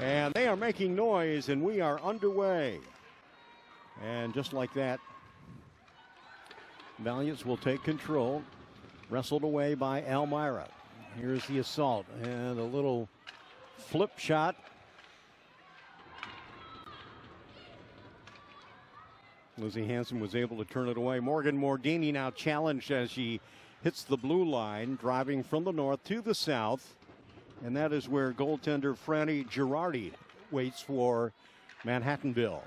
And they are making noise, and we are underway. And just like that, Valiants will take control. Wrestled away by Elmira. Here's the assault and a little flip shot. Lizzie Hansen was able to turn it away. Morgan Mordini now challenged as she hits the blue line, driving from the north to the south. And that is where goaltender Franny Girardi waits for Manhattanville.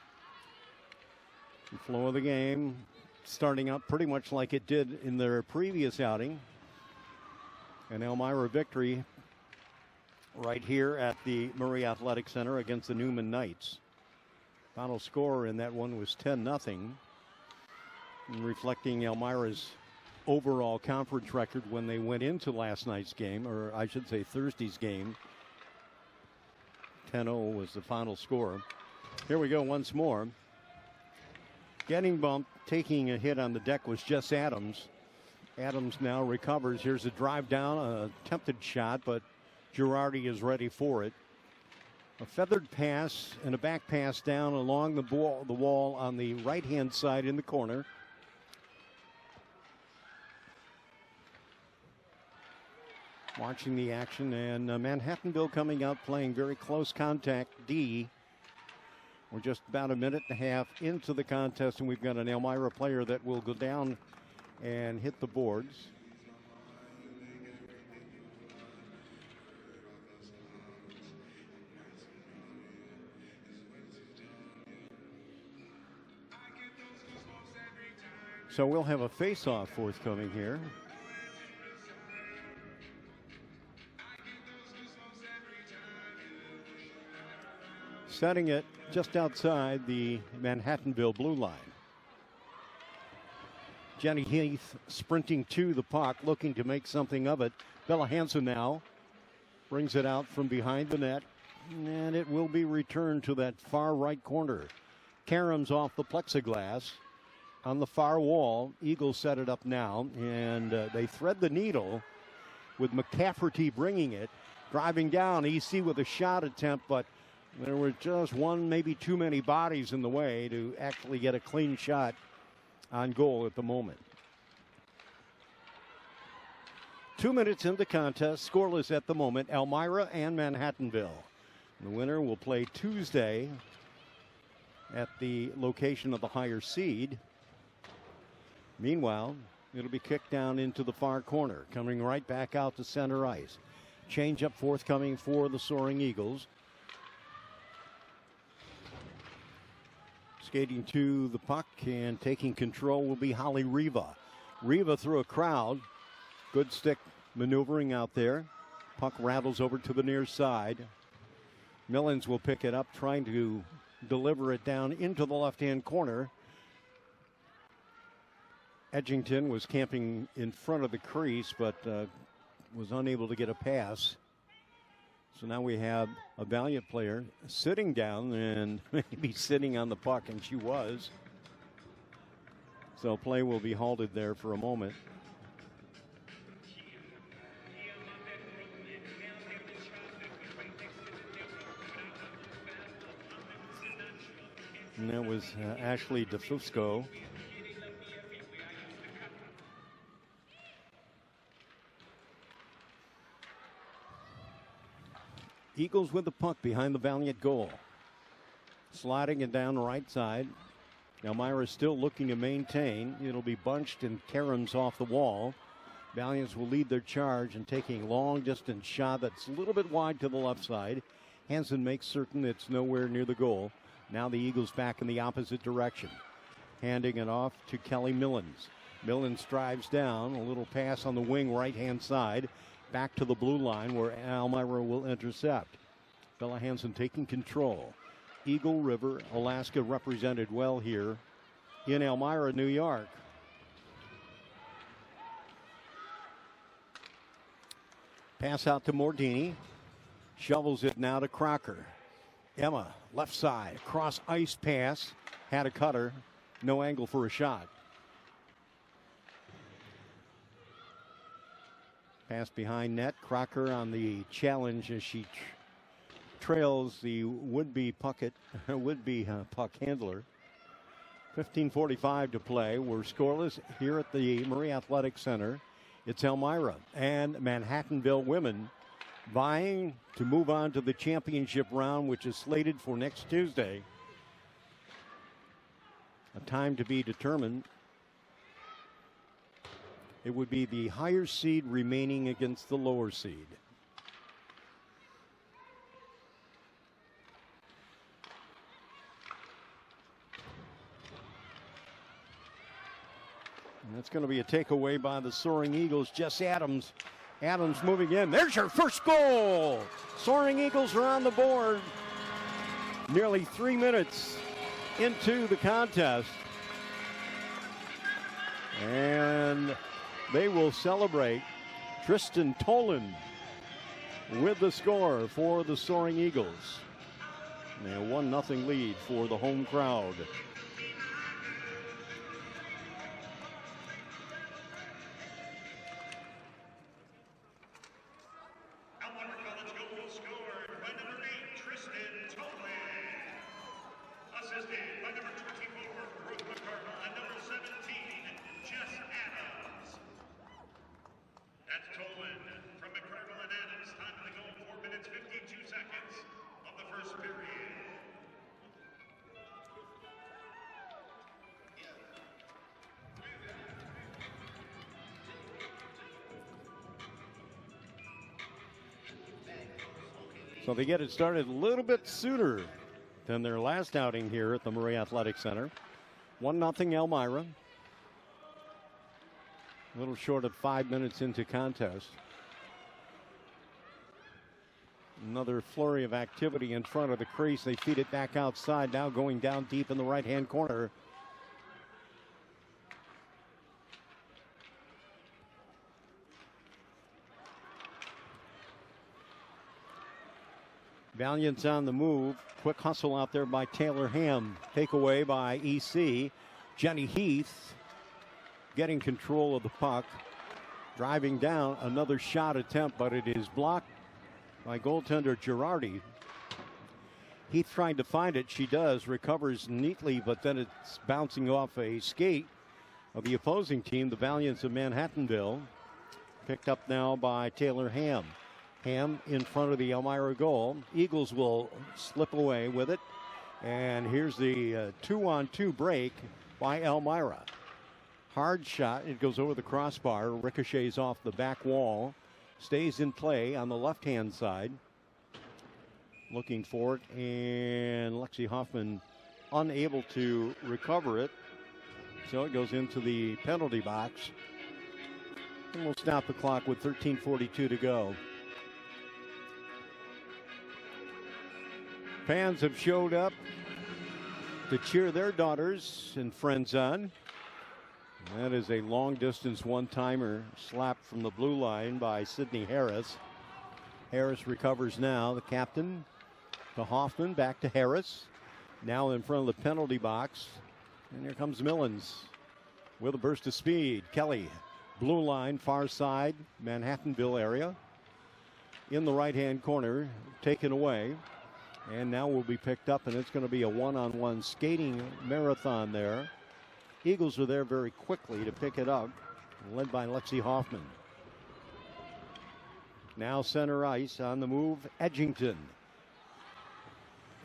The flow of the game starting out pretty much like it did in their previous outing. An Elmira victory right here at the Murray Athletic Center against the Newman Knights. Final score in that one was 10-0, reflecting Elmira's overall conference record when they went into last night's game, or I should say Thursday's game. 10-0 was the final score. Here we go once more. Getting bumped, taking a hit on the deck was Jess Adams. Adams now recovers. Here's a drive down, a attempted shot, but Girardi is ready for it. A feathered pass and a back pass down along the wall on the right-hand side in the corner. Watching the action, and Manhattanville coming out playing very close contact D. We're just about a minute and a half into the contest, and we've got an Elmira player that will go down and hit the boards. So we'll have a face-off forthcoming here. Setting it just outside the Manhattanville blue line. Jenny Heath sprinting to the puck, looking to make something of it. Bella Hansen now brings it out from behind the net, and it will be returned to that far right corner. Karams off the plexiglass on the far wall. Eagles set it up now, and they thread the needle with McCafferty bringing it. Driving down, EC with a shot attempt, but there were just one, maybe too many bodies in the way to actually get a clean shot on goal at the moment. 2 minutes into contest, scoreless at the moment, Elmira and Manhattanville. The winner will play Tuesday at the location of the higher seed. Meanwhile, it'll be kicked down into the far corner, coming right back out to center ice. Change up forthcoming for the Soaring Eagles. Skating to the puck and taking control will be Holly Riva. Riva through a crowd. Good stick maneuvering out there. Puck rattles over to the near side. Millens will pick it up, trying to deliver it down into the left-hand corner. Edgington was camping in front of the crease, but was unable to get a pass. So now we have a Valiant player sitting down and maybe sitting on the puck, and she was. So play will be halted there for a moment. And that was Ashley DeFusco. Eagles with the puck behind the Valiant goal. Sliding it down the right side. Elmira still looking to maintain. It'll be bunched and Karams off the wall. Valiants will lead their charge and taking long distance shot that's a little bit wide to the left side. Hansen makes certain it's nowhere near the goal. Now the Eagles back in the opposite direction. Handing it off to Kelly Millens. Millens drives down. A little pass on the wing right hand side. Back to the blue line where Elmira will intercept. Bella Hansen taking control. Eagle River, Alaska represented well here in Elmira, New York. Pass out to Mordini. Shovels it now to Crocker. Emma, left side, cross ice pass. Had a cutter. No angle for a shot. Pass behind net. Crocker on the challenge as she trails the would-be puck handler. 15:45 to play. We're scoreless here at the Marie Athletic Center. It's Elmira and Manhattanville women vying to move on to the championship round, which is slated for next Tuesday. A time to be determined. It would be the higher seed remaining against the lower seed. And that's going to be a takeaway by the Soaring Eagles. Jess Adams. Adams moving in. There's your first goal. Soaring Eagles are on the board. Nearly 3 minutes into the contest. And they will celebrate. Tristan Tolan with the score for the Soaring Eagles. And a 1-0 lead for the home crowd. So they get it started a little bit sooner than their last outing here at the Marie Athletic Center. 1-0 Elmira. A little short of 5 minutes into contest. Another flurry of activity in front of the crease. They feed it back outside, now going down deep in the right-hand corner. Valiant's on the move. Quick hustle out there by Taylor Ham. Takeaway by EC. Jenny Heath getting control of the puck. Driving down, another shot attempt, but it is blocked by goaltender Girardi. Heath trying to find it. She does. Recovers neatly, but then it's bouncing off a skate of the opposing team, the Valiants of Manhattanville. Picked up now by Taylor Ham. Ham in front of the Elmira goal. Eagles will slip away with it. And here's the 2-on-2 break by Elmira. Hard shot. It goes over the crossbar. Ricochets off the back wall. Stays in play on the left-hand side. Looking for it. And Lexi Hoffman unable to recover it. So it goes into the penalty box. And we'll stop the clock with 13:42 to go. Fans have showed up to cheer their daughters and friends on. That is a long-distance one-timer slapped from the blue line by Sydney Harris. Harris recovers now. The captain to Hoffman, back to Harris. Now in front of the penalty box. And here comes Millens with a burst of speed. Kelly, blue line, far side, Manhattanville area. In the right-hand corner, taken away. And now will be picked up, and it's going to be a one-on-one skating marathon there. Eagles are there very quickly to pick it up, led by Lexi Hoffman. Now center ice on the move, Edgington.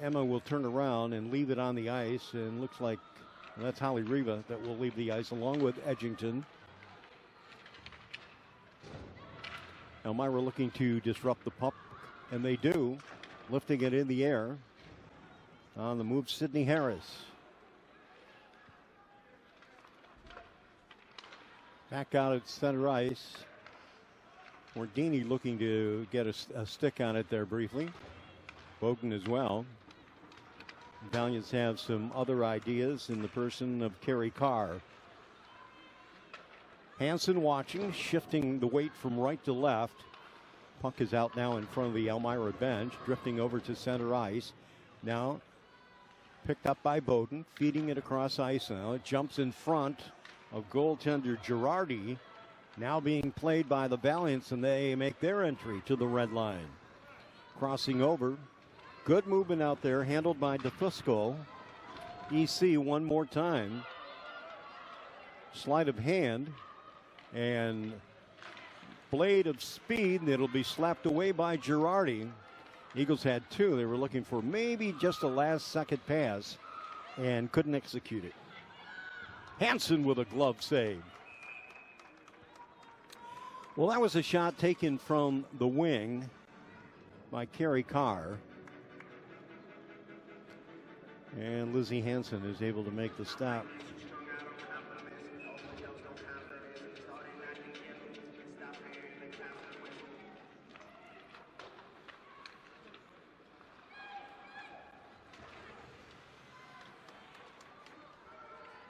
Emma will turn around and leave it on the ice, and looks like that's Holly Riva that will leave the ice along with Edgington. Elmira looking to disrupt the puck, and they do. Lifting it in the air. On the move, Sydney Harris. Back out at center ice. Mordini looking to get a stick on it there briefly. Bowden as well. Valiants have some other ideas in the person of Kerry Carr. Hansen watching, shifting the weight from right to left. Puck is out now in front of the Elmira bench, drifting over to center ice. Now picked up by Bowden, feeding it across ice now. It jumps in front of goaltender Girardi, now being played by the Valiants, and they make their entry to the red line. Crossing over Good movement out there, handled by DeFusco. EC one more time. Sleight of hand and blade of speed. It'll be slapped away by Girardi. Eagles had two. They were looking for maybe just a last-second pass and couldn't execute it. Hansen with a glove save. Well, that was a shot taken from the wing by Kerry Carr. And Lizzie Hansen is able to make the stop.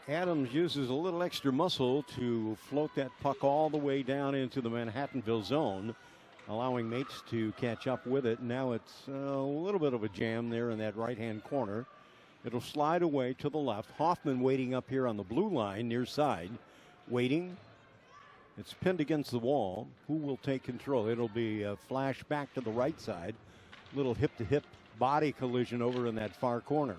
Adams uses a little extra muscle to float that puck all the way down into the Manhattanville zone, allowing mates to catch up with it. Now it's a little bit of a jam there in that right-hand corner. It'll slide away to the left. Hoffman waiting up here on the blue line near side. Waiting. It's pinned against the wall. Who will take control? It'll be a flash back to the right side. Little hip-to-hip body collision over in that far corner.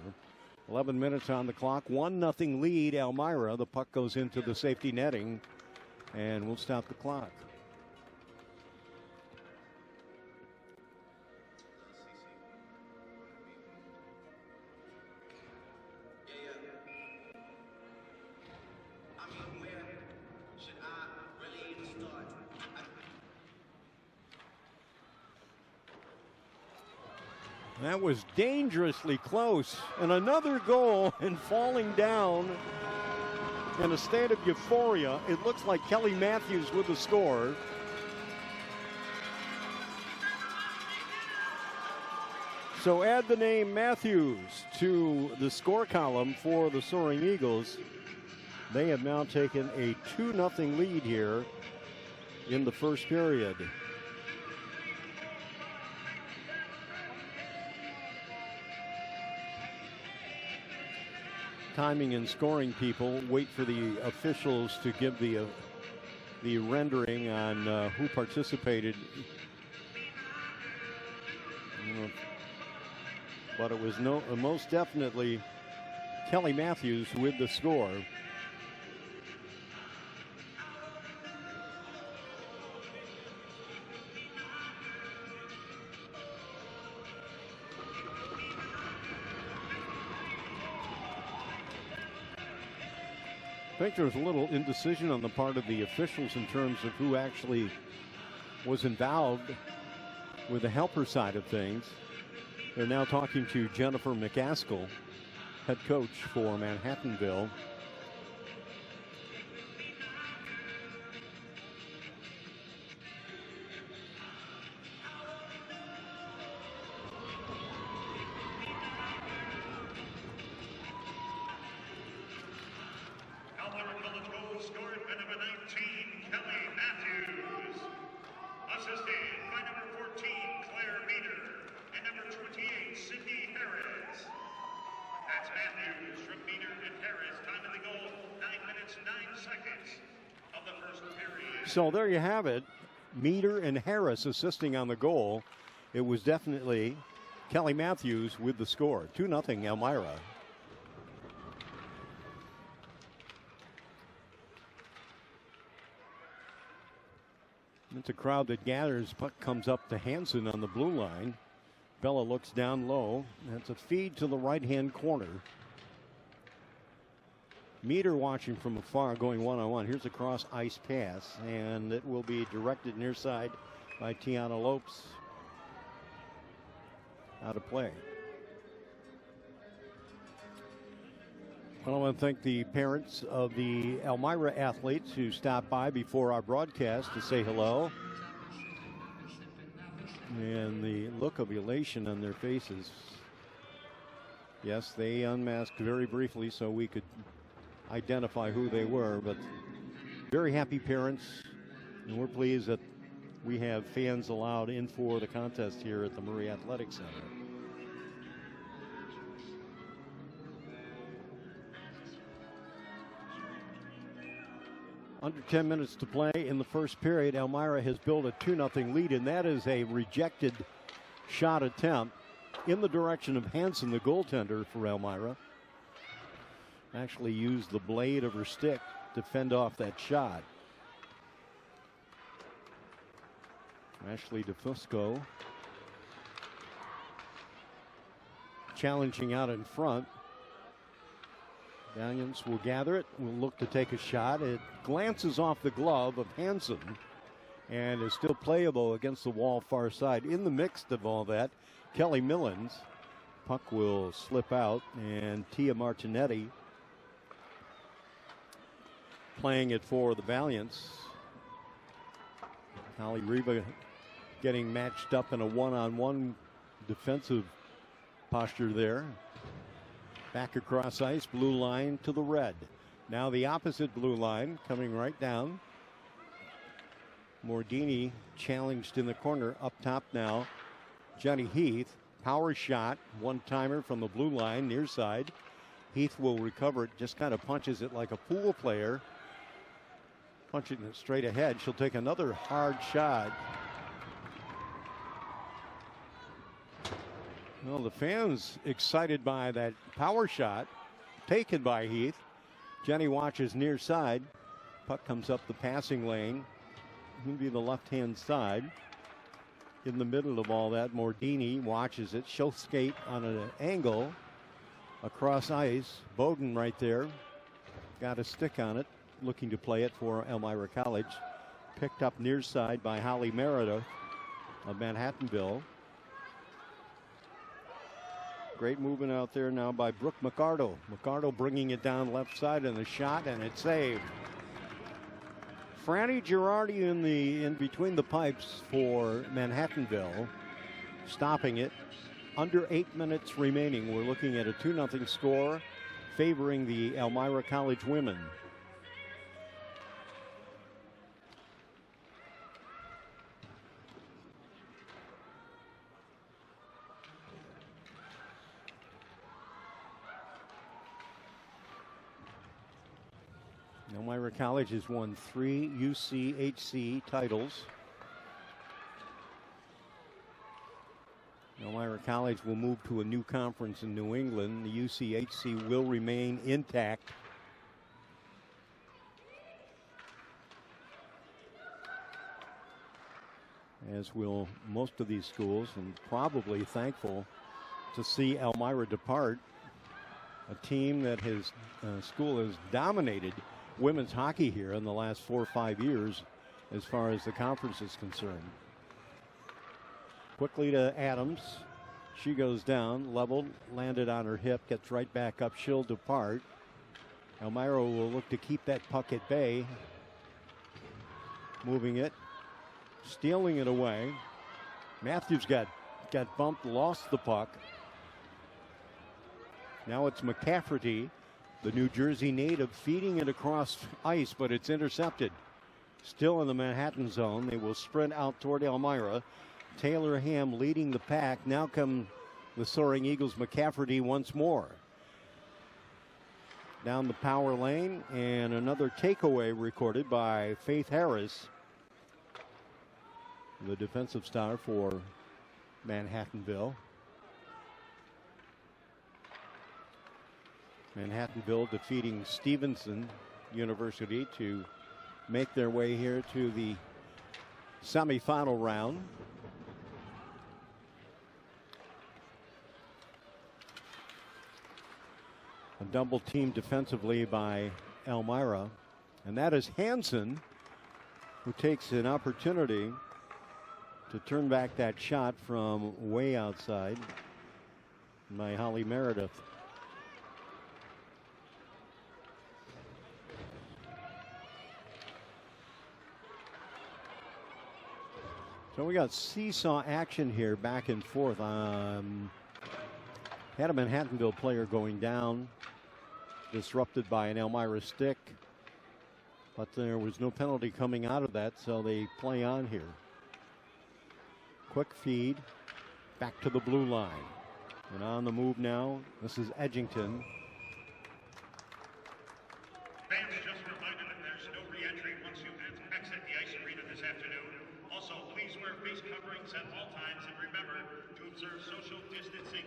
11 minutes on the clock. 1-0 lead, Elmira. The puck goes into the safety netting, and we'll stop the clock. That was dangerously close. And another goal and falling down in a state of euphoria. It looks like Kelly Matthews with the score. So add the name Matthews to the score column for the Soaring Eagles. They have now taken a 2-0 lead here in the first period. Timing and scoring people wait for the officials to give the rendering on who participated. But it was most definitely Kelly Matthews with the score. I think there was a little indecision on the part of the officials in terms of who actually was involved with the helper side of things. They're now talking to Jennifer McCaskill, head coach for Manhattanville. So there you have it. Meter and Harris assisting on the goal. It was definitely Kelly Matthews with the score. 2-0 Elmira. It's a crowd that gathers. Puck comes up to Hansen on the blue line. Bella looks down low. That's a feed to the right-hand corner. Meter watching from afar, going one-on-one. Here's a cross-ice pass, and it will be directed near side by Tiana Lopes. Out of play. Well, I want to thank the parents of the Elmira athletes who stopped by before our broadcast to say hello. And the look of elation on their faces. Yes, they unmasked very briefly so we could identify who they were, but very happy parents, and we're pleased that we have fans allowed in for the contest here at the Murray Athletic Center. Under 10 minutes to play in the first period. Elmira has built a 2-0 lead, and that is a rejected shot attempt. in the direction of Hansen, the goaltender for Elmira. Actually used the blade of her stick to fend off that shot. Ashley DeFusco challenging out in front. Valiants will gather it, will look to take a shot. It glances off the glove of Hansen and is still playable against the wall far side. In the mix of all that, Kelly Millens. Puck will slip out, and Tia Martinetti playing it for the Valiants. Holly Riva getting matched up in a one-on-one defensive posture there. Back across ice, blue line to the red. Now the opposite blue line coming right down. Mordini challenged in the corner. Up top now, Jenny Heath. Power shot, one-timer from the blue line, near side. Heath will recover it, just kind of punches it like a pool player. Punching it straight ahead. She'll take another hard shot. Well, the fans excited by that power shot taken by Heath. Jenny watches near side. Puck comes up the passing lane. Maybe the left-hand side. In the middle of all that, Mordini watches it. She'll skate on an angle across ice. Bowden right there. Got a stick on it. Looking to play it for Elmira College. Picked up near side by Holly Meredith of Manhattanville. Great movement out there now by Brooke McArdle. McArdle bringing it down left side and the shot, and it's saved. Franny Girardi in between the pipes for Manhattanville, stopping it. Under 8 minutes remaining. We're looking at a 2-0 score favoring the Elmira College women. Elmira College has won 3 UCHC titles. Elmira College will move to a new conference in New England. The UCHC will remain intact. As will most of these schools, and probably thankful to see Elmira depart. A team that school has dominated women's hockey here in the last 4 or 5 years as far as the conference is concerned. Quickly to Adams. She goes down, leveled, landed on her hip, gets right back up. She'll depart. Elmira will look to keep that puck at bay. Moving it, stealing it away. Matthews got bumped, lost the puck. Now it's McCafferty, the New Jersey native, feeding it across ice, but it's intercepted. Still in the Manhattan zone. They will sprint out toward Elmira. Taylor Ham leading the pack. Now come the Soaring Eagles. McCafferty once more. Down the power lane, and another takeaway recorded by Faith Harris, the defensive star for Manhattanville. Manhattanville defeating Stevenson University to make their way here to the semifinal round. A double team defensively by Elmira, and that is Hansen, who takes an opportunity to turn back that shot from way outside by Holly Meredith. So we got seesaw action here, back and forth. Had a Manhattanville player going down, disrupted by an Elmira stick, but there was no penalty coming out of that, so they play on here. Quick feed back to the blue line, and on the move now. This is Edgington. Fans, just a reminder that there's no re-entry once you exit the ice arena this afternoon. Also, please wear face coverings at all times, and remember to observe social distancing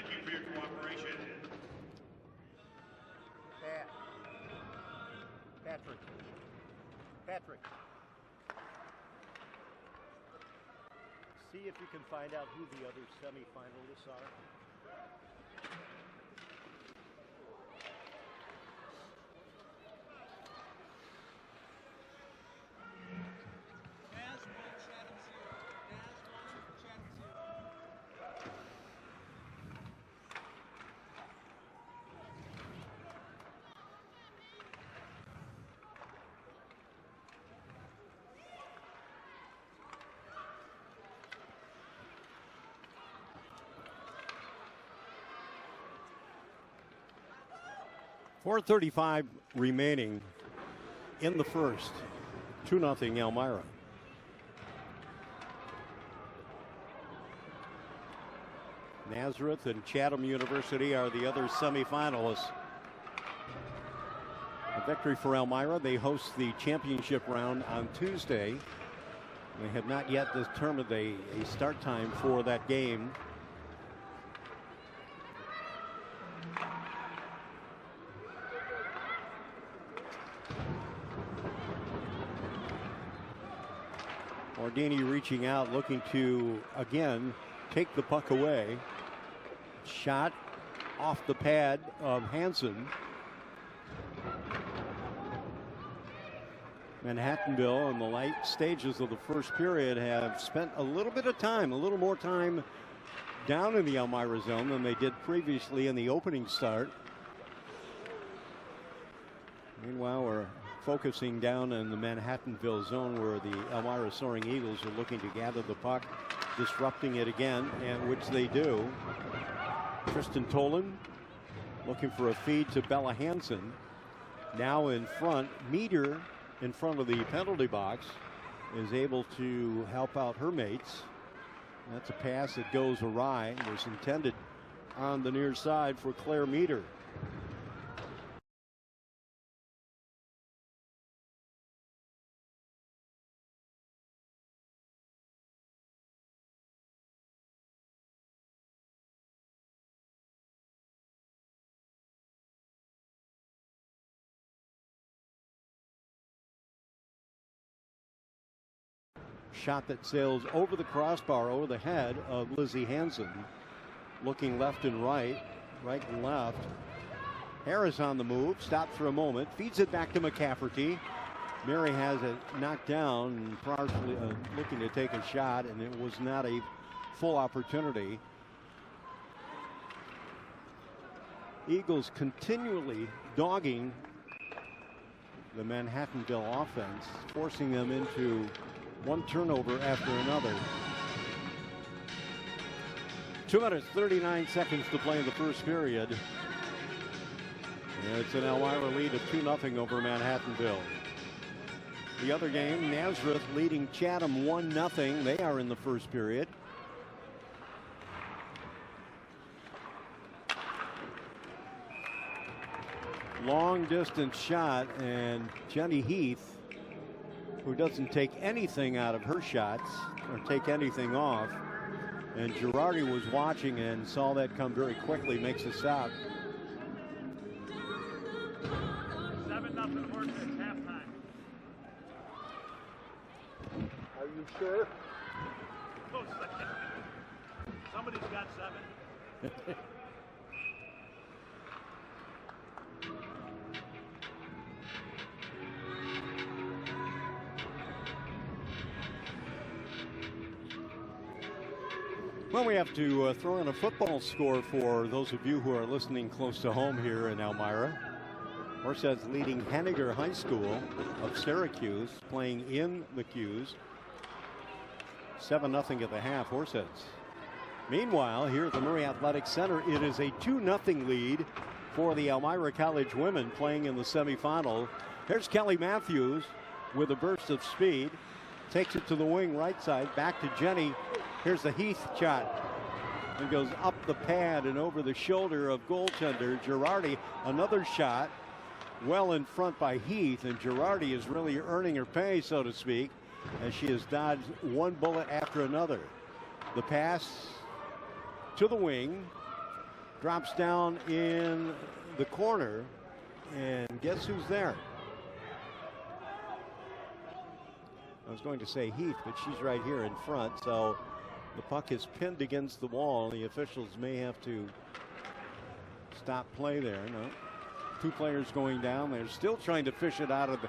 Thank you for your cooperation. Patrick. See if you can find out who the other semifinalists are. .435 remaining in the first. 2-0 Elmira. Nazareth and Chatham University are the other semifinalists. A victory for Elmira. They host the championship round on Tuesday. They have not yet determined a start time for that game. Ordini reaching out, looking to, again, take the puck away. Shot off the pad of Hansen. Manhattanville in the late stages of the first period have spent a little bit of time, a little more time down in the Elmira zone than they did previously in the opening start. Meanwhile, we're focusing down in the Manhattanville zone where the Elmira Soaring Eagles are looking to gather the puck, disrupting it again, and which they do. Tristan Tolan looking for a feed to Bella Hansen. Now in front, Meter in front of the penalty box is able to help out her mates. That's a pass that goes awry. It was intended on the near side for Claire Meter. Shot that sails over the crossbar, over the head of Lizzie Hansen. Looking left and right and left. Harris on the move, stops for a moment, feeds it back to McCafferty. Mary has it knocked down, and partially looking to take a shot, and it was not a full opportunity. Eagles continually dogging the Manhattanville offense, forcing them into one turnover after another. 2 minutes, 39 seconds to play in the first period. And it's an Elmira lead of 2-0 over Manhattanville. The other game, Nazareth leading Chatham 1-0. They are in the first period. Long distance shot, and Jenny Heath, who doesn't take anything out of her shots or take anything off. And Girardi was watching and saw that come very quickly, makes a stop. 7-0 Horses, halftime. Are you sure? Close second. Somebody's got 7. Well, we have to throw in a football score for those of you who are listening close to home here in Elmira. Horseheads leading Henniger High School of Syracuse, playing in the Q's. 7-0 at the half, Horseheads. Meanwhile, here at the Murray Athletic Center, it is a 2-0 lead for the Elmira College women playing in the semifinal. Here's Kelly Matthews with a burst of speed. Takes it to the wing right side, back to Jenny. Here's the Heath shot. It goes up the pad and over the shoulder of goaltender Girardi. Another shot well in front by Heath, and Girardi is really earning her pay, so to speak, as she has dodged one bullet after another. The pass to the wing. Drops down in the corner, and guess who's there? I was going to say Heath, but she's right here in front, so the puck is pinned against the wall. The officials may have to stop play there. No. Two players going down. They're still trying to fish it out of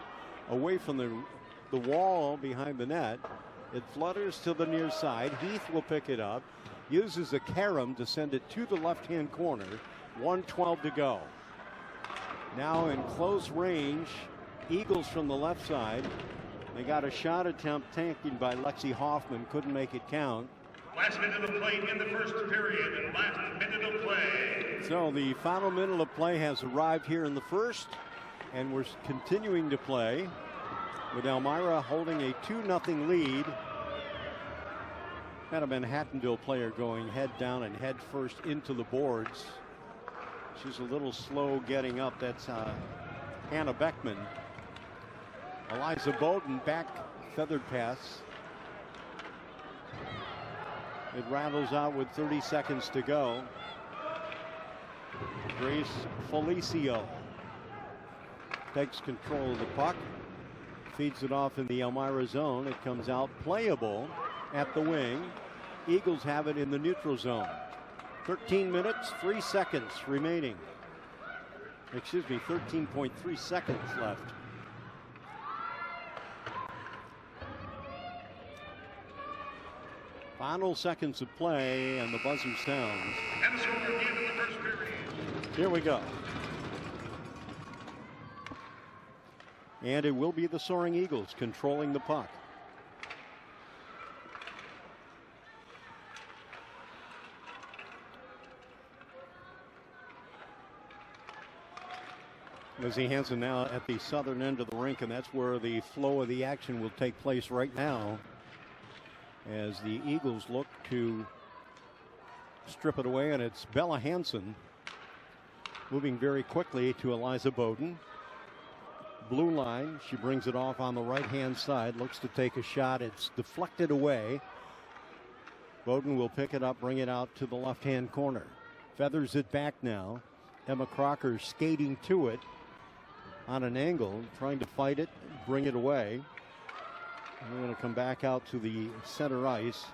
away from the wall behind the net. It flutters to the near side. Heath will pick it up, uses a carom to send it to the left-hand corner. 1:12 to go. Now in close range, Eagles from the left side. They got a shot attempt taken by Lexi Hoffman, couldn't make it count. Last minute of play in the first period and last minute of play. So the final minute of play has arrived here in the first, and we're continuing to play with Elmira holding a 2-0 lead. Had a Manhattanville player going head down and head first into the boards. She's a little slow getting up. That's Hannah Beckman. Eliza Bowden back feathered pass. It rattles out with 30 seconds to go. Grace Felicio takes control of the puck. Feeds it off in the Elmira zone. It comes out playable at the wing. Eagles have it in the neutral zone. 13 minutes, 3 seconds remaining. Excuse me, 13.3 seconds left. Final seconds of play, and the buzzer sounds. And so we're at the end of the first period. Here we go. And it will be the Soaring Eagles controlling the puck. Lizzie Hansen now at the southern end of the rink, and that's where the flow of the action will take place right now, as the Eagles look to strip it away. And it's Bella Hansen moving very quickly to Eliza Bowden. Blue line, she brings it off on the right-hand side, looks to take a shot. It's deflected away. Bowden will pick it up, bring it out to the left-hand corner. Feathers it back now. Emma Crocker skating to it on an angle, trying to fight it, bring it away. We're going to come back out to the center ice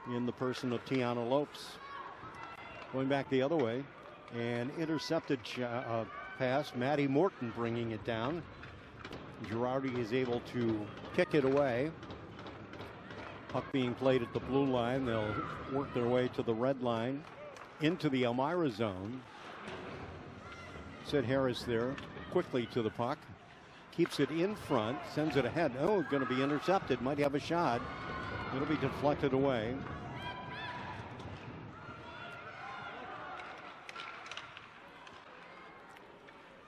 in the person of Tiana Lopes. Going back the other way, and intercepted pass. Maddie Morton bringing it down. Girardi is able to kick it away. Puck being played at the blue line. They'll work their way to the red line into the Elmira zone. Sid Harris there quickly to the puck. Keeps it in front, sends it ahead. Oh, going to be intercepted. Might have a shot. It'll be deflected away.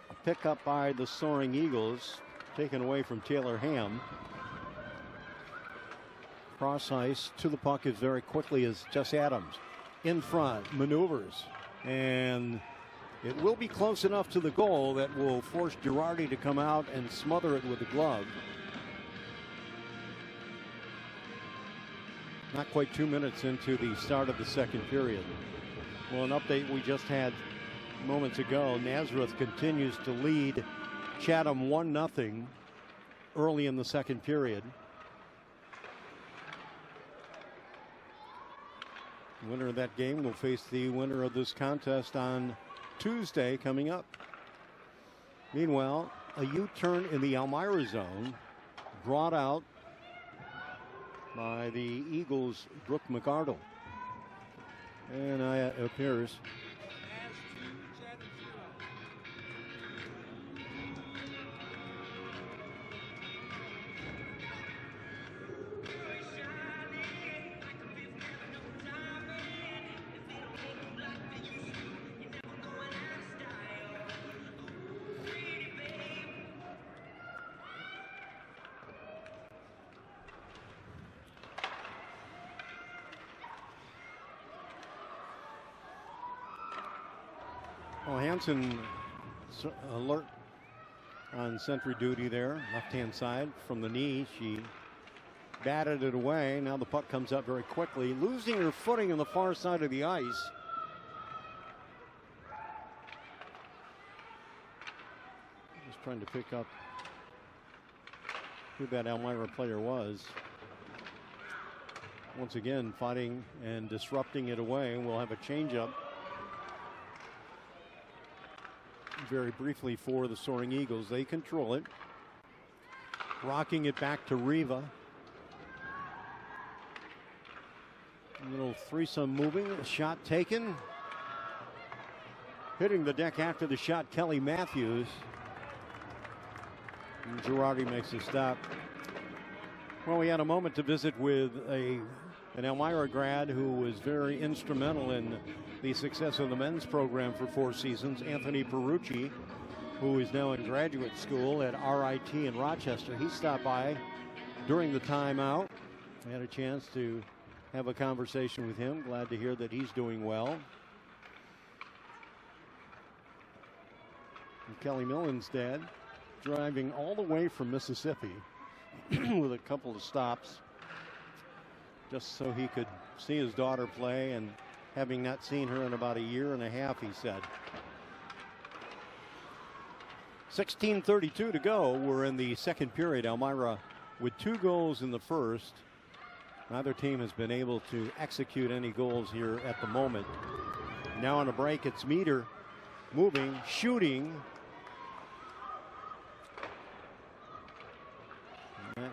A pickup by the Soaring Eagles, taken away from Taylor Ham. Cross ice to the puck as very quickly as Jess Adams. In front, maneuvers, and it will be close enough to the goal that will force Girardi to come out and smother it with the glove. Not quite 2 minutes into the start of the second period. Well, an update we just had moments ago. Nazareth continues to lead Chatham 1-0 early in the second period. The winner of that game will face the winner of this contest on Tuesday coming up. Meanwhile, a U-turn in the Elmira zone brought out by the Eagles' Brooke McArdle. And it appears Hansen alert on sentry duty there, left-hand side from the knee. She batted it away. Now the puck comes up very quickly, losing her footing on the far side of the ice. trying to pick up who that Elmira player was. Once again, fighting and disrupting it away. We'll have a changeup very briefly for the Soaring Eagles. They control it. Rocking it back to Riva. A little threesome moving. A shot taken. Hitting the deck after the shot, Kelly Matthews. And Girardi makes a stop. Well, we had a moment to visit with an Elmira grad who was very instrumental in the success of the men's program for 4 seasons, Anthony Perucci, who is now in graduate school at RIT in Rochester. He stopped by during the timeout. I had a chance to have a conversation with him. Glad to hear that he's doing well. And Kelly Millen's dad driving all the way from Mississippi with a couple of stops just so he could see his daughter play, and having not seen her in about a year and a half, he said. 16:32 to go. We're in the second period. Elmira with 2 goals in the first. Neither team has been able to execute any goals here at the moment. Now on a break, it's Meter moving, shooting. And that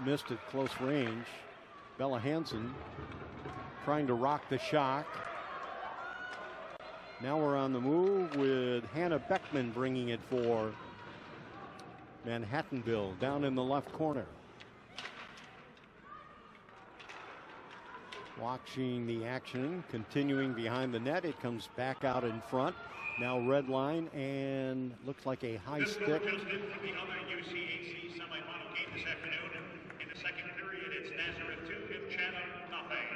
missed at close range. Bella Hansen trying to rock the shot. Now we're on the move with Hannah Beckman bringing it for Manhattanville down in the left corner. Watching the action, continuing behind the net. It comes back out in front. Now red line, and looks like a high This stick. score just in from the other UCHC semifinal game this afternoon. In the second period, it's Nazareth 2 and Chatham nothing.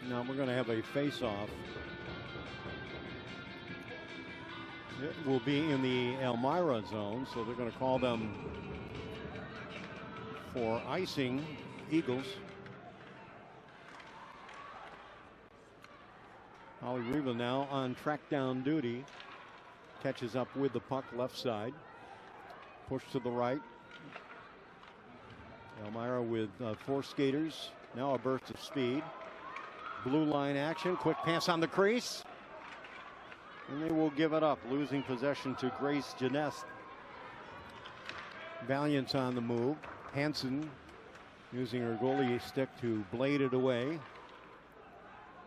Now we're going to have a face-off. It will be in the Elmira zone, so they're going to call them for icing. Eagles. Holly Riva now on track down duty. Catches up with the puck left side. Push to the right. Elmira with 4 skaters. Now a burst of speed. Blue line action. Quick pass on the crease. And they will give it up, losing possession to Grace Janest. Valiant's on the move. Hansen using her goalie stick to blade it away.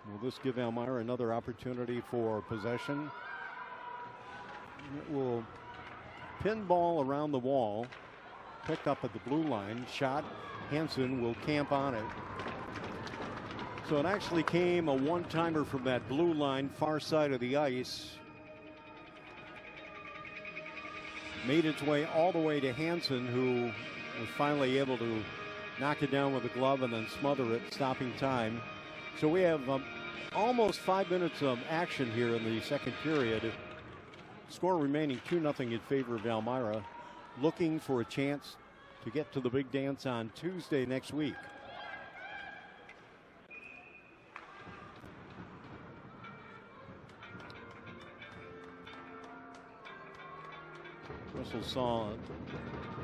Will this give Elmira another opportunity for possession? It will pinball around the wall. Picked up at the blue line. Shot. Hansen will camp on it. So it actually came a one-timer from that blue line, far side of the ice. Made its way all the way to Hansen, who was finally able to knock it down with a glove and then smother it, stopping time. So we have almost 5 minutes of action here in the second period. Score remaining 2-0 in favor of Elmira. Looking for a chance to get to the big dance on Tuesday next week. Russell saw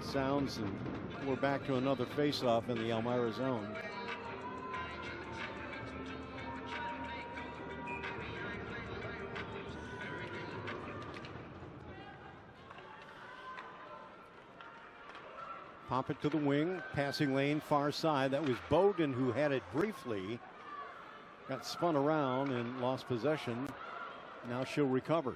sounds, and we're back to another face-off in the Elmira zone. Pop it to the wing, passing lane, far side. That was Bowden who had it briefly. Got spun around and lost possession. Now she'll recover.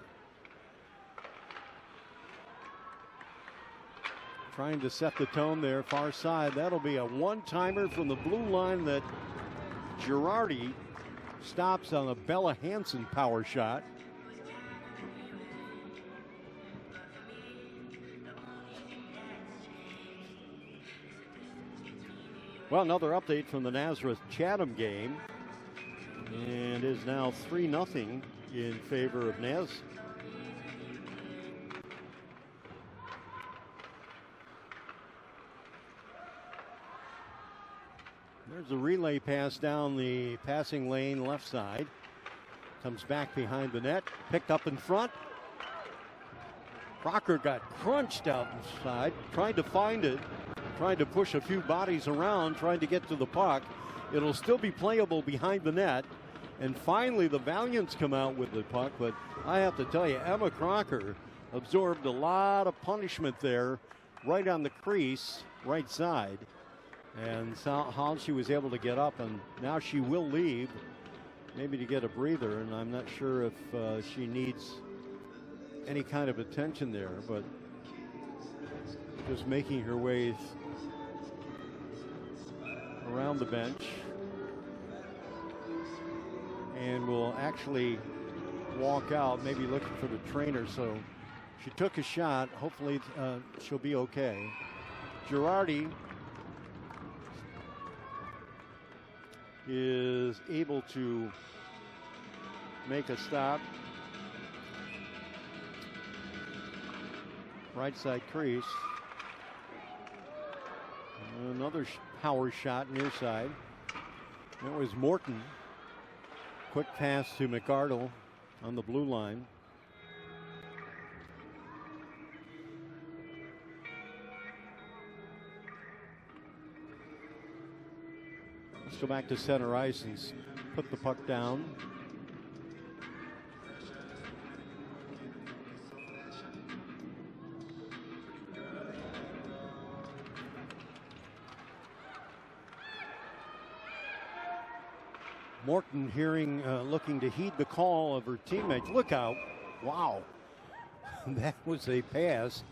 Trying to set the tone there, far side. That'll be a one-timer from the blue line that Girardi stops on a Bella Hansen power shot. Well, another update from the Nazareth-Chatham game. And is now 3-0 in favor of Naz. There's a relay pass down the passing lane left side. Comes back behind the net. Picked up in front. Crocker got crunched out inside. Tried to find it. Tried to push a few bodies around. Tried to get to the puck. It'll still be playable behind the net. And finally the Valiants come out with the puck. But I have to tell you, Emma Crocker absorbed a lot of punishment there. Right on the crease. Right side. And how she was able to get up, and now she will leave, maybe to get a breather, and I'm not sure if she needs any kind of attention there, but just making her way around the bench, and will actually walk out, maybe looking for the trainer. So she took a shot. Hopefully she'll be okay. Girardi is able to make a stop. Right side crease. Another power shot near side. That was Morton. Quick pass to McArdle on the blue line. Let's go back to center ice and put the puck down. Morton looking to heed the call of her teammates. Look out. Wow. That was a pass,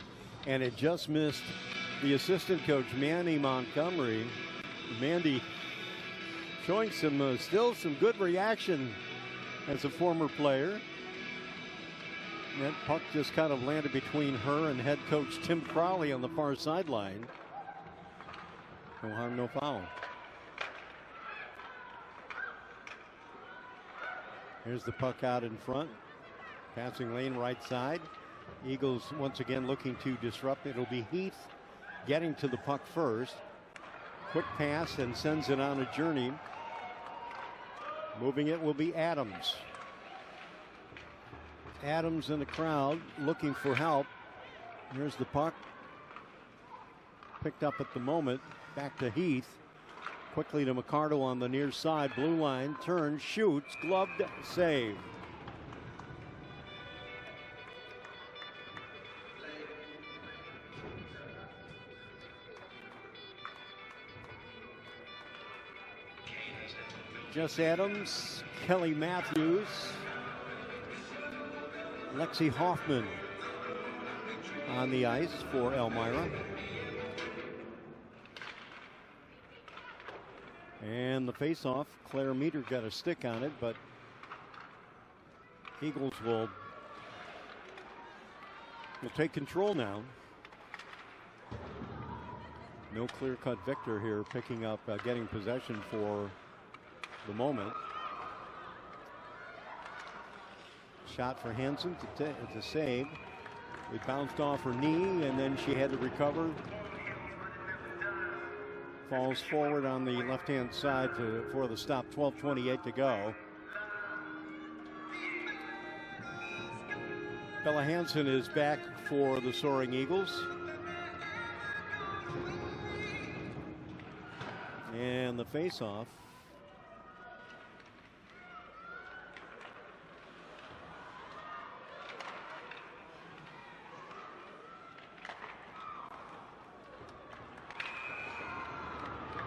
and it just missed the assistant coach, Mandy Montgomery. Mandy showing still some good reaction as a former player. That puck just kind of landed between her and head coach Tim Crowley on the far sideline. No harm, no foul. Here's the puck out in front. Passing lane right side. Eagles once again looking to disrupt. It'll be Heath getting to the puck first. Quick pass and sends it on a journey. Moving it will be Adams. Adams in the crowd looking for help. Here's the puck. Picked up at the moment. Back to Heath. Quickly to McArdle on the near side. Blue line. Turns. Shoots. Gloved. Save. Jess Adams, Kelly Matthews, Lexi Hoffman on the ice for Elmira. And the faceoff, Claire Meter got a stick on it, but Eagles will take control now. No clear-cut victor here, picking up, getting possession for the moment. Shot for Hansen to save. It bounced off her knee, and then she had to recover. Falls forward on the left-hand side for the stop. 12:28 to go. Bella Hansen is back for the Soaring Eagles. And the face-off.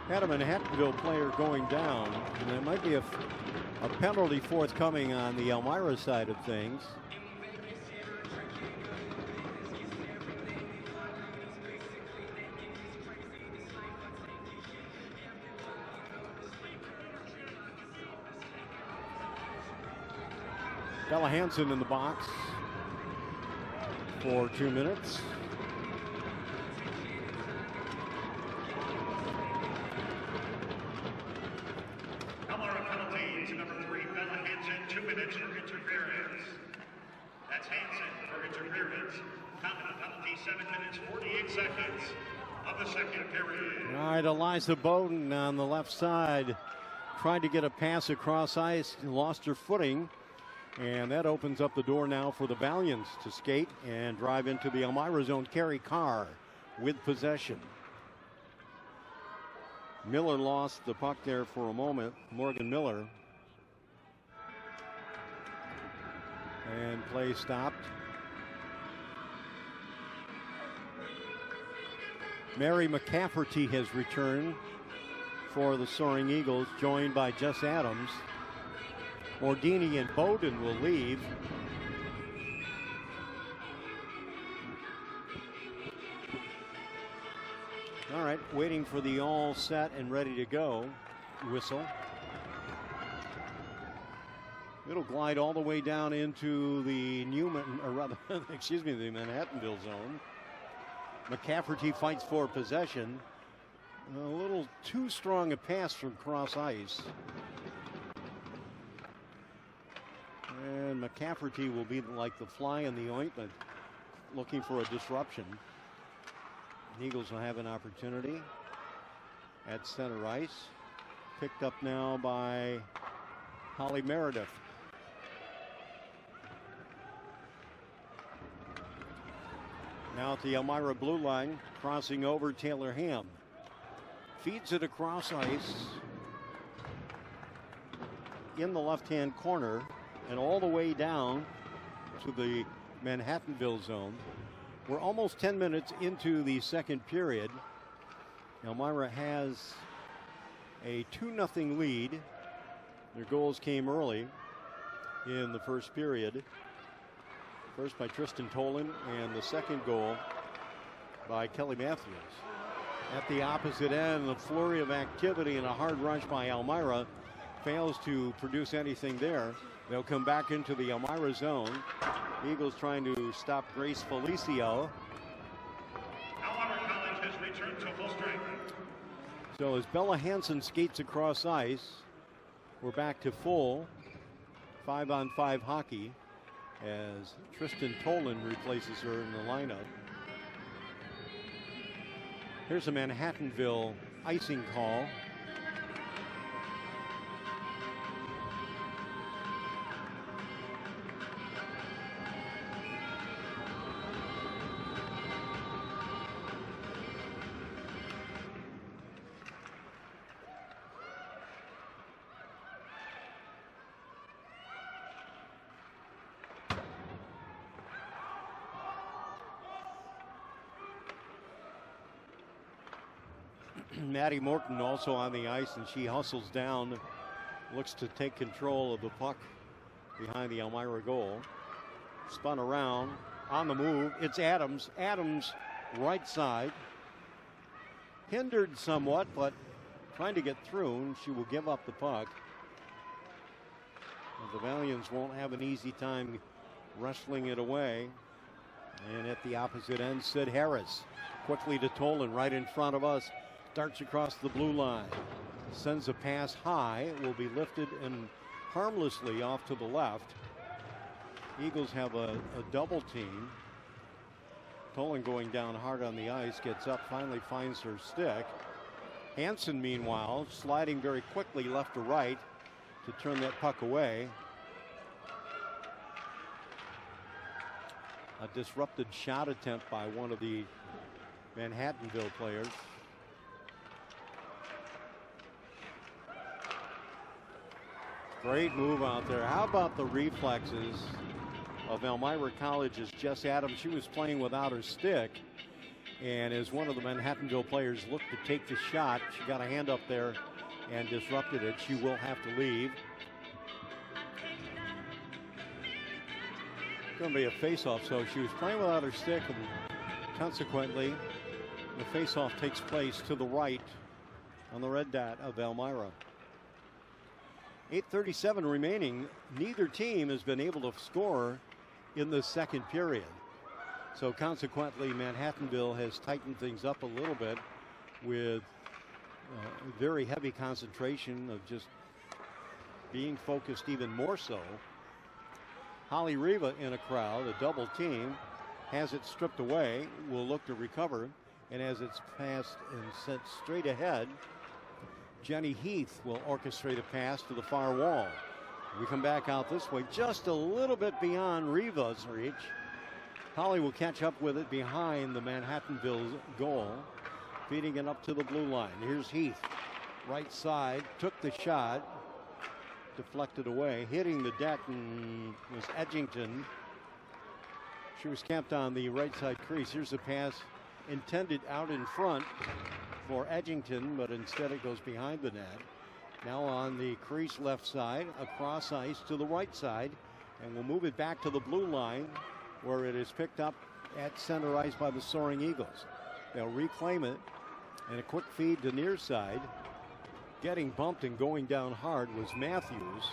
Had a Manhattanville player going down, and there might be a penalty forthcoming on the Elmira side of things. Bella Hansen in the box for 2 minutes. of the second period. All right, Eliza Bowden on the left side tried to get a pass across ice, lost her footing, and that opens up the door now for the Valiants to skate and drive into the Elmira zone. Carrie Carr with possession. Miller lost the puck there for a moment, Morgan Miller. And play stopped. Mary McCafferty has returned for the Soaring Eagles, joined by Jess Adams. Mordini and Bowden will leave. All right, waiting for the all set and ready to go whistle. It'll glide all the way down into the the Manhattanville zone. McCafferty fights for possession. A little too strong a pass from cross ice. And McCafferty will be like the fly in the ointment, looking for a disruption. The Eagles will have an opportunity at center ice. Picked up now by Holly Meredith. Now at the Elmira blue line, crossing over Taylor Ham. Feeds it across ice in the left-hand corner and all the way down to the Manhattanville zone. We're almost 10 minutes into the second period. Elmira has a 2-0 lead. Their goals came early in the first period. First by Tristan Tolan, and the second goal by Kelly Matthews. At the opposite end, the flurry of activity and a hard rush by Elmira fails to produce anything there. They'll come back into the Elmira zone. Eagles trying to stop Grace Felicio. Elmira College has returned to full strength. So as Bella Hansen skates across ice, we're back to full 5-on-5 hockey as Tristan Tolan replaces her in the lineup. Here's a Manhattanville icing call. Maddie Morton also on the ice, and she hustles down, looks to take control of the puck behind the Elmira goal. Spun around, on the move, it's Adams. Adams, right side. Hindered somewhat, but trying to get through, and she will give up the puck. The Valiants won't have an easy time wrestling it away. And at the opposite end, Sid Harris quickly to Tolan right in front of us. Darts across the blue line. Sends a pass high. It will be lifted and harmlessly off to the left. Eagles have a double team. Tolan going down hard on the ice. Gets up, finally finds her stick. Hansen, meanwhile, sliding very quickly left to right to turn that puck away. A disrupted shot attempt by one of the Manhattanville players. Great move out there. How about the reflexes of Elmira College's Jess Adams? She was playing without her stick, and as one of the Manhattanville players looked to take the shot, she got a hand up there and disrupted it. She will have to leave. It's going to be a face-off, so she was playing without her stick, and consequently, the face-off takes place to the right on the red dot of Elmira. 8:37 remaining. Neither team has been able to score in the second period. So consequently, Manhattanville has tightened things up a little bit with very heavy concentration of just being focused even more so. Holly Riva in a crowd, a double team, has it stripped away, will look to recover, And as it's passed and sent straight ahead, Jenny Heath will orchestrate a pass to the far wall. We come back out this way, just a little bit beyond Riva's reach. Holly will catch up with it behind the Manhattanville goal, feeding it up to the blue line. Here's Heath, right side, took the shot, deflected away, hitting the deck, and was Edgington. She was camped on the right side crease. Here's a pass intended out in front for Edgington, but instead it goes behind the net. Now on the crease left side, across ice to the right side, and we'll move it back to the blue line where it is picked up at center ice by the Soaring Eagles. They'll reclaim it, and a quick feed to near side. Getting bumped and going down hard was Matthews.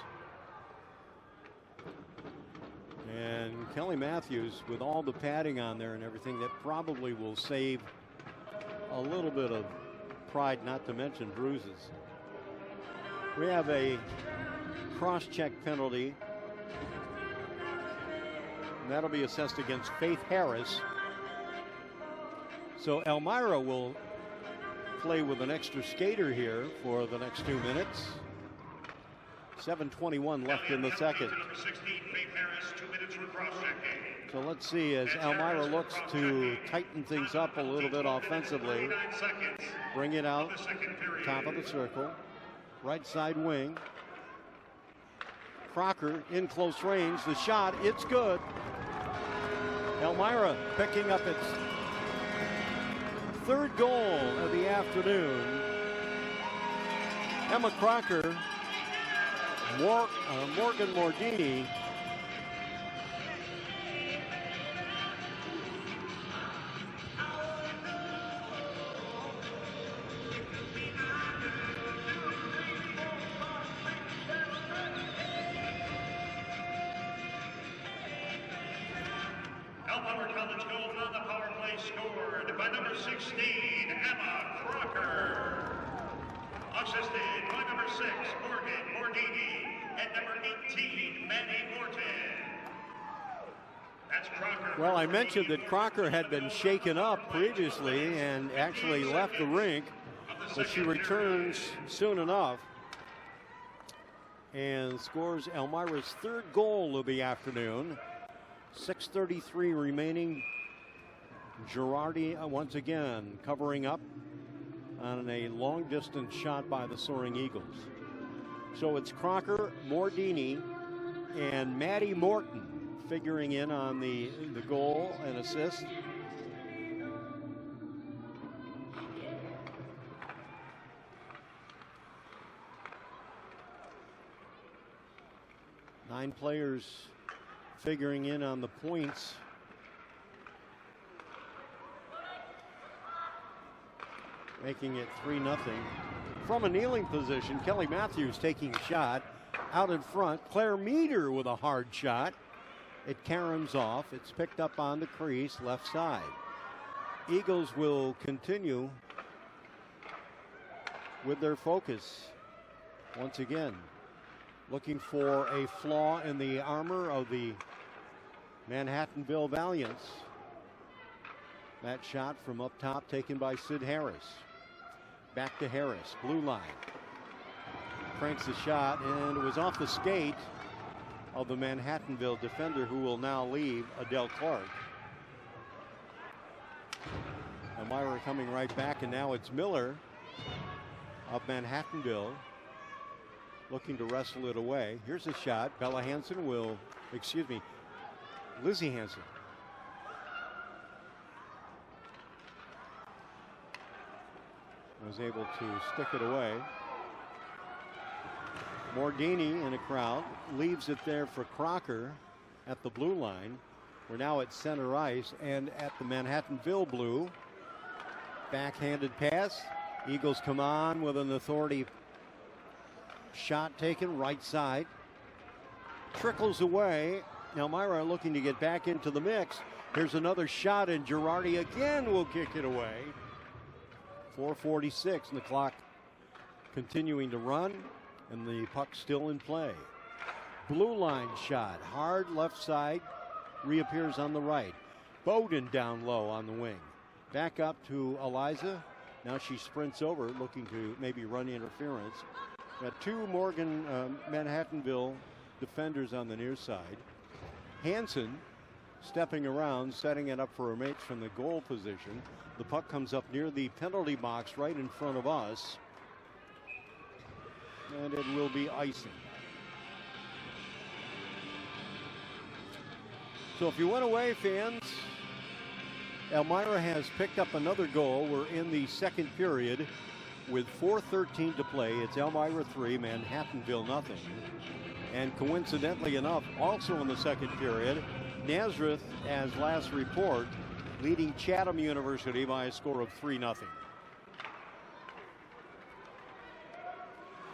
And Kelly Matthews, with all the padding on there and everything, that probably will save a little bit of pride, not to mention bruises. We have a cross-check penalty. And that'll be assessed against Faith Harris. So Elmira will play with an extra skater here for the next 2 minutes. 7:21 left in the second. So let's see as Elmira looks to tighten things up a little bit offensively. Bring it out, top of the circle. Right side wing. Crocker in close range. The shot, it's good. Elmira picking up its third goal of the afternoon. Emma Crocker, Morgan Mordini. Elmira College goal on the power play scored by number 16, Emma Crocker. Assisted by number 6, Morgan Mordini, and number 18, Mandy Morton. That's Crocker. Well, I mentioned that Crocker had been shaken up previously and actually left the rink, but she returns soon enough and scores Elmira's third goal of the afternoon. 6:33 remaining. Girardi once again covering up on a long distance shot by the Soaring Eagles. So it's Crocker, Mordini, and Maddie Morton figuring in on the goal and assist. Nine players figuring in on the points. Making it 3-0. From a kneeling position, Kelly Matthews taking a shot out in front. Claire Meeder with a hard shot. It caroms off. It's picked up on the crease, left side. Eagles will continue with their focus once again, looking for a flaw in the armor of the Manhattanville Valiants. That shot from up top taken by Sid Harris. Back to Harris, blue line. Cranks the shot, and it was off the skate of the Manhattanville defender, who will now leave, Adele Clark. Elmira coming right back, and now it's Miller of Manhattanville looking to wrestle it away. Here's a shot. Bella Hansen will, Lizzie Hansen. Was able to stick it away. Mordini in a crowd, leaves it there for Crocker at the blue line. We're now at center ice and at the Manhattanville blue. Backhanded pass. Eagles come on with an authority shot taken right side. Trickles away. Elmira looking to get back into the mix. Here's another shot, and Girardi again will kick it away. 4:46 and the clock continuing to run, and the puck still in play. Blue line shot, hard left side, reappears on the right. Bowden down low on the wing. Back up to Eliza. Now she sprints over, looking to maybe run interference. Got two Manhattanville defenders on the near side. Hansen stepping around, setting it up for a mate from the goal position. The puck comes up near the penalty box right in front of us. And it will be icing. So if you went away, fans, Elmira has picked up another goal. We're in the second period with 4:13 to play. It's Elmira 3, Manhattanville nothing. And coincidentally enough, also in the second period, Nazareth, as last report, leading Chatham University by a score of 3-0.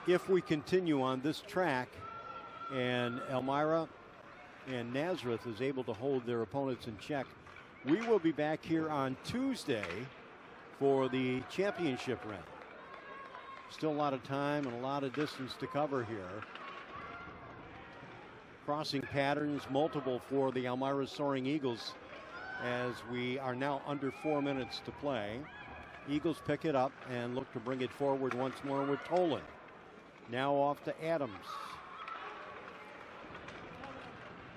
If we continue on this track and Elmira and Nazareth is able to hold their opponents in check, we will be back here on Tuesday for the championship round. Still a lot of time and a lot of distance to cover here. Crossing patterns, multiple for the Elmira Soaring Eagles as we are now under 4 minutes to play. Eagles pick it up and look to bring it forward once more with Tolan. Now off to Adams.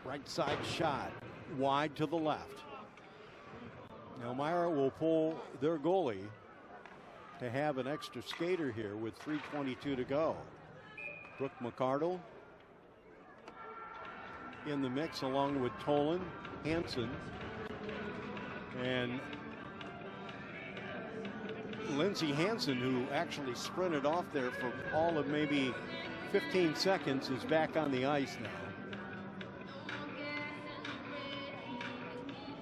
Right side shot, wide to the left. Elmira will pull their goalie to have an extra skater here with 3:22 to go. Brooke McCardle in the mix along with Tolan, Hansen, and Lindsey Hansen, who actually sprinted off there for all of maybe 15 seconds, is back on the ice now.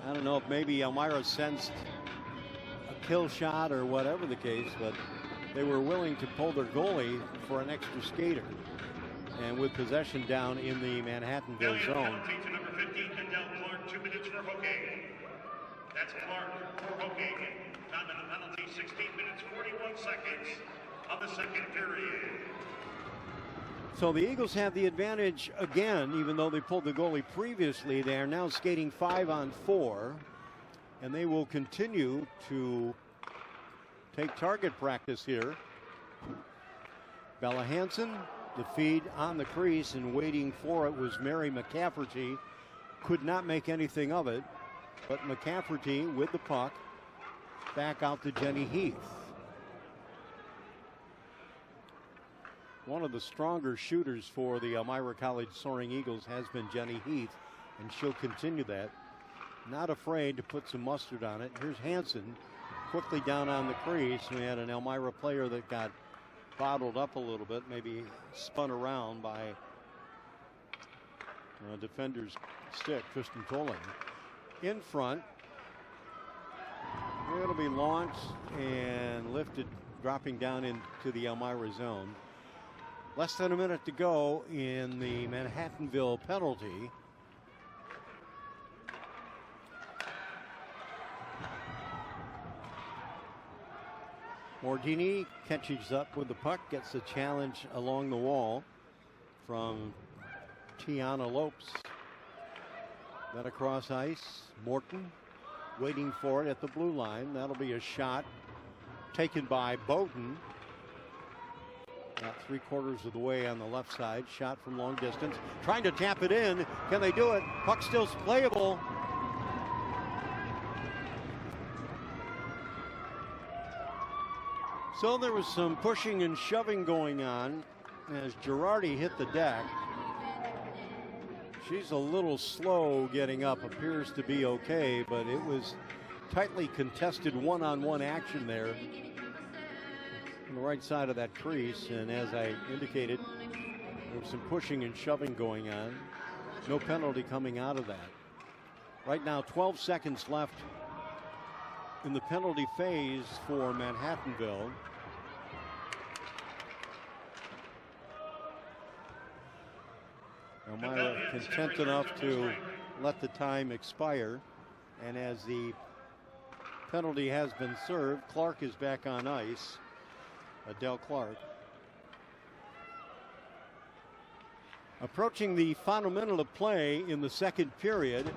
I don't know if maybe Elmira sensed a kill shot or whatever the case, but they were willing to pull their goalie for an extra skater. And with possession down in the Manhattanville zone. Penalty to number 15, Adele Clark, 2 minutes for hooking. That's Clark for hooking. Time in the penalty, 16 minutes, 41 seconds of the second period. So the Eagles have the advantage again, even though they pulled the goalie previously. They are now skating 5-on-4, and they will continue to take target practice here. Bella Hansen, the feed on the crease, and waiting for it was Mary McCafferty. Could not make anything of it, but McCafferty with the puck back out to Jenny Heath. One of the stronger shooters for the Elmira College Soaring Eagles has been Jenny Heath, and she'll continue that. Not afraid to put some mustard on it. Here's Hansen quickly down on the crease. We had an Elmira player that got bottled up a little bit, maybe spun around by a defender's stick, Tristan Tolan. In front, it'll be launched and lifted, dropping down into the Elmira zone. Less than a minute to go in the Manhattanville penalty. Mordini catches up with the puck, gets the challenge along the wall from Tiana Lopes. Then across ice, Morton waiting for it at the blue line. That'll be a shot taken by Bowden. About 3/4 of the way on the left side. Shot from long distance. Trying to tap it in. Can they do it? Puck still playable. So there was some pushing and shoving going on as Girardi hit the deck. She's a little slow getting up. Appears to be okay, but it was tightly contested one-on-one action there on the right side of that crease, and as I indicated, there was some pushing and shoving going on. No penalty coming out of that. Right now, 12 seconds left in the penalty phase for Manhattanville. Elmira content enough to let the time expire, and as the penalty has been served, Clark is back on ice. Adele Clark. Approaching the final minute of play in the second period.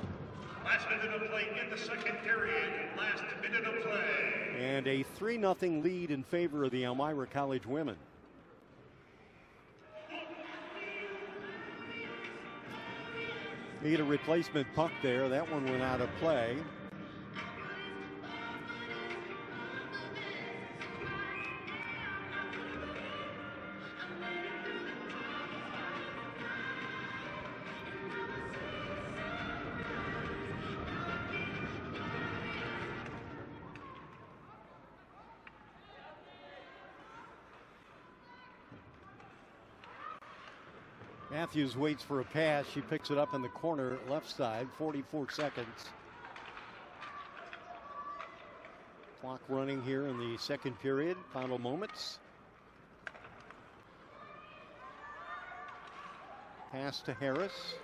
Last minute of play in the second period. Last minute of play. And a 3-0 lead in favor of the Elmira College women. Need a replacement puck there. That one went out of play. Matthews waits for a pass. She picks it up in the corner left side, 44 seconds. Clock running here in the second period, final moments. Pass to Harris.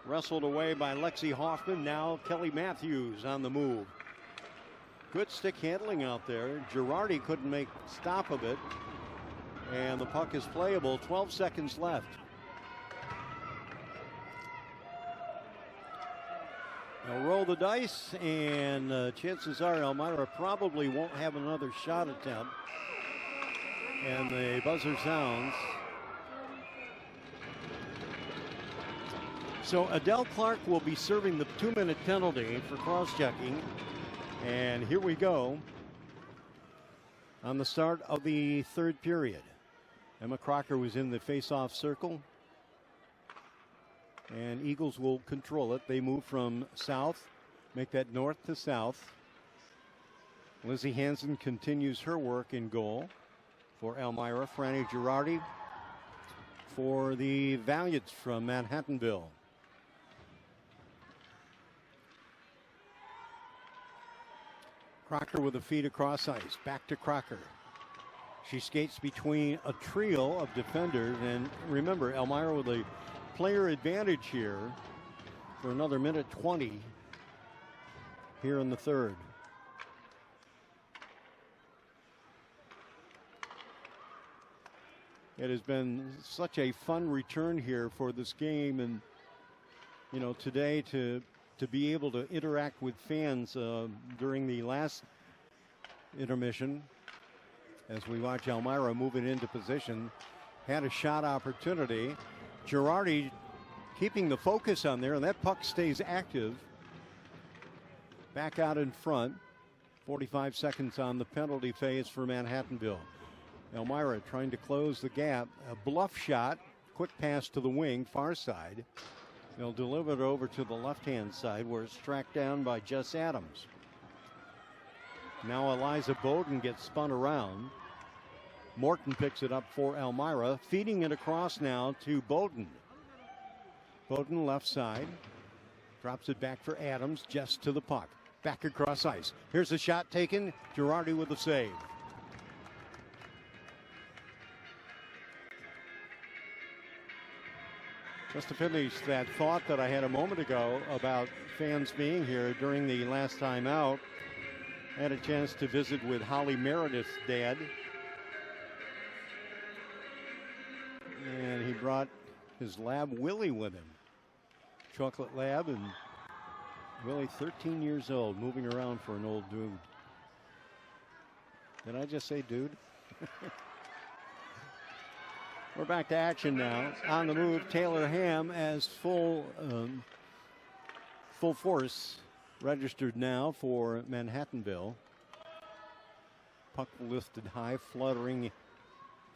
Wrestled away by Lexi Hoffman. Now Kelly Matthews on the move. Good stick handling out there. Girardi couldn't make stop of it. And the puck is playable. 12 seconds left. They'll roll the dice, and chances are Elmira probably won't have another shot attempt. And the buzzer sounds. So Adele Clark will be serving the 2-minute penalty for cross-checking. And here we go on the start of the third period. Emma Crocker was in the face-off circle. And Eagles will control it. They move from south, make that north to south. Lizzie Hansen continues her work in goal for Elmira. Franny Girardi for the Valiants from Manhattanville. Crocker with a feed across ice. Back to Crocker. She skates between a trio of defenders. And remember, Elmira with a player advantage here for another minute 20 here in the third. It has been such a fun return here for this game, and you know, today to be able to interact with fans during the last intermission as we watch Elmira move it into position. Had a shot opportunity. Girardi keeping the focus on there, and that puck stays active. Back out in front. 45 seconds on the penalty phase for Manhattanville. Elmira trying to close the gap. A bluff shot. Quick pass to the wing, far side. They'll deliver it over to the left-hand side where it's tracked down by Jess Adams. Now Eliza Bowden gets spun around. Morton picks it up for Elmira, feeding it across now to Bowden. Bowden left side, drops it back for Adams, just to the puck. Back across ice. Here's a shot taken. Girardi with the save. Just to finish that thought that I had a moment ago about fans being here during the last time out, I had a chance to visit with Holly Meredith's dad. And he brought his lab, Willie, with him. Chocolate lab, and Willie, 13 years old, moving around for an old dude. Did I just say dude? We're back to action now. On the move, Taylor Ham as full force registered now for Manhattanville. Puck lifted high, fluttering,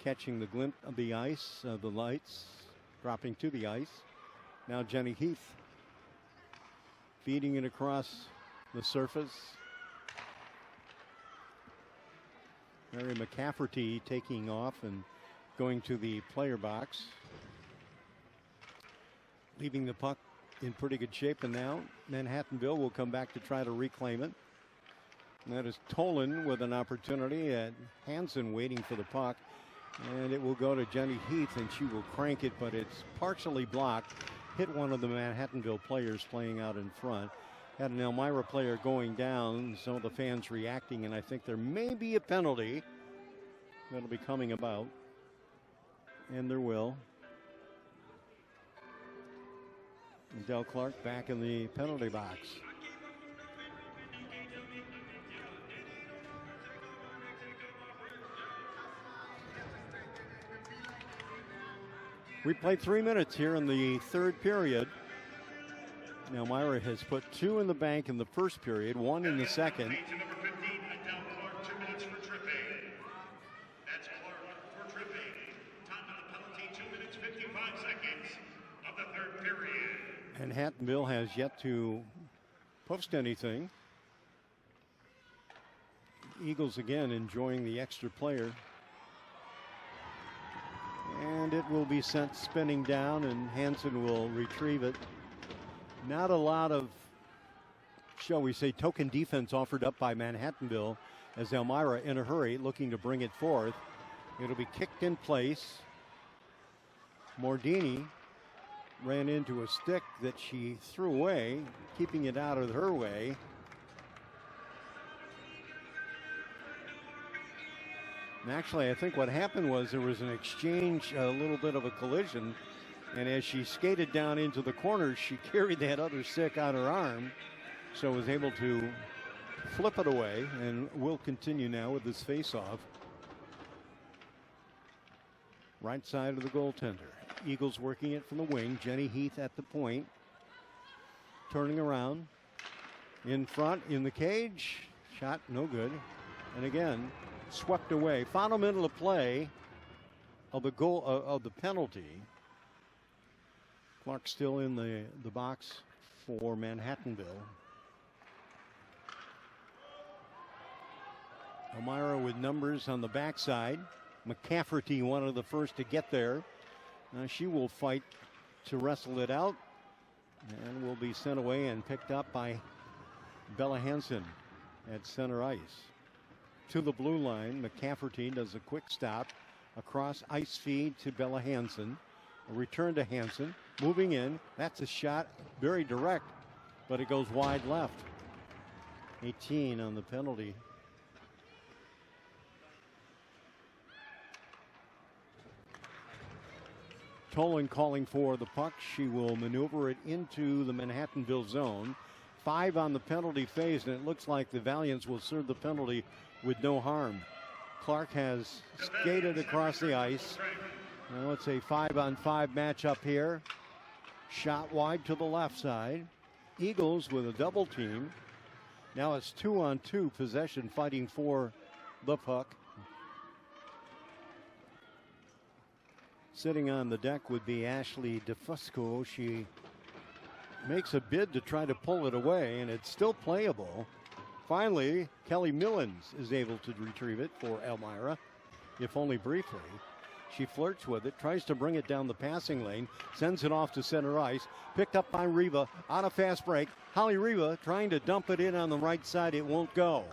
catching the glint of the ice, the lights, dropping to the ice. Now Jenny Heath feeding it across the surface. Mary McCafferty taking off and going to the player box. Leaving the puck in pretty good shape, and now Manhattanville will come back to try to reclaim it. And that is Tolan with an opportunity at Hansen waiting for the puck. And it will go to Jenny Heath, and she will crank it, but it's partially blocked. Hit one of the Manhattanville players playing out in front. Had an Elmira player going down, some of the fans reacting, and I think there may be a penalty that'll be coming about. And there will. And Del Clark back in the penalty box. We played 3 minutes here in the third period. Now Elmira has put 2 in the bank in the first period, 1 in the second. Number 15, Adele Clark, 2 minutes for tripping. That's Clark for tripping. Time of the penalty, 2 minutes, 55 seconds of the third period. And Manhattanville has yet to post anything. Eagles again enjoying the extra player. And it will be sent spinning down, and Hansen will retrieve it. Not a lot of, shall we say, token defense offered up by Manhattanville as Elmira in a hurry looking to bring it forth. It'll be kicked in place. Mordini ran into a stick that she threw away, keeping it out of her way. And actually, I think what happened was there was an exchange, a little bit of a collision. And as she skated down into the corner, she carried that other stick on her arm, so was able to flip it away, and will continue now with this face-off. Right side of the goaltender. Eagles working it from the wing. Jenny Heath at the point. Turning around. In front, in the cage. Shot no good. And again, swept away. Final minute of play of the goal of the penalty. Clark still in the box for Manhattanville. Elmira with numbers on the backside. McCafferty, one of the first to get there. She will fight to wrestle it out and will be sent away and picked up by Bella Hansen at center ice. To the blue line, McCafferty does a quick stop across ice feed to Bella Hansen. A return to Hansen. Moving in. That's a shot. Very direct, but it goes wide left. 18 on the penalty. Tolan calling for the puck. She will maneuver it into the Manhattanville zone. 5 on the penalty phase, and it looks like the Valiants will serve the penalty with no harm. Clark has skated across the ice. Now it's a 5-on-5 matchup here. Shot wide to the left side. Eagles with a double team. Now it's 2-on-2 possession, fighting for the puck. Sitting on the deck would be Ashley DeFusco. She makes a bid to try to pull it away, and it's still playable. Finally, Kelly Millens is able to retrieve it for Elmira, if only briefly. She flirts with it, tries to bring it down the passing lane, sends it off to center ice, picked up by Riva on a fast break. Holly Riva trying to dump it in on the right side. It won't go.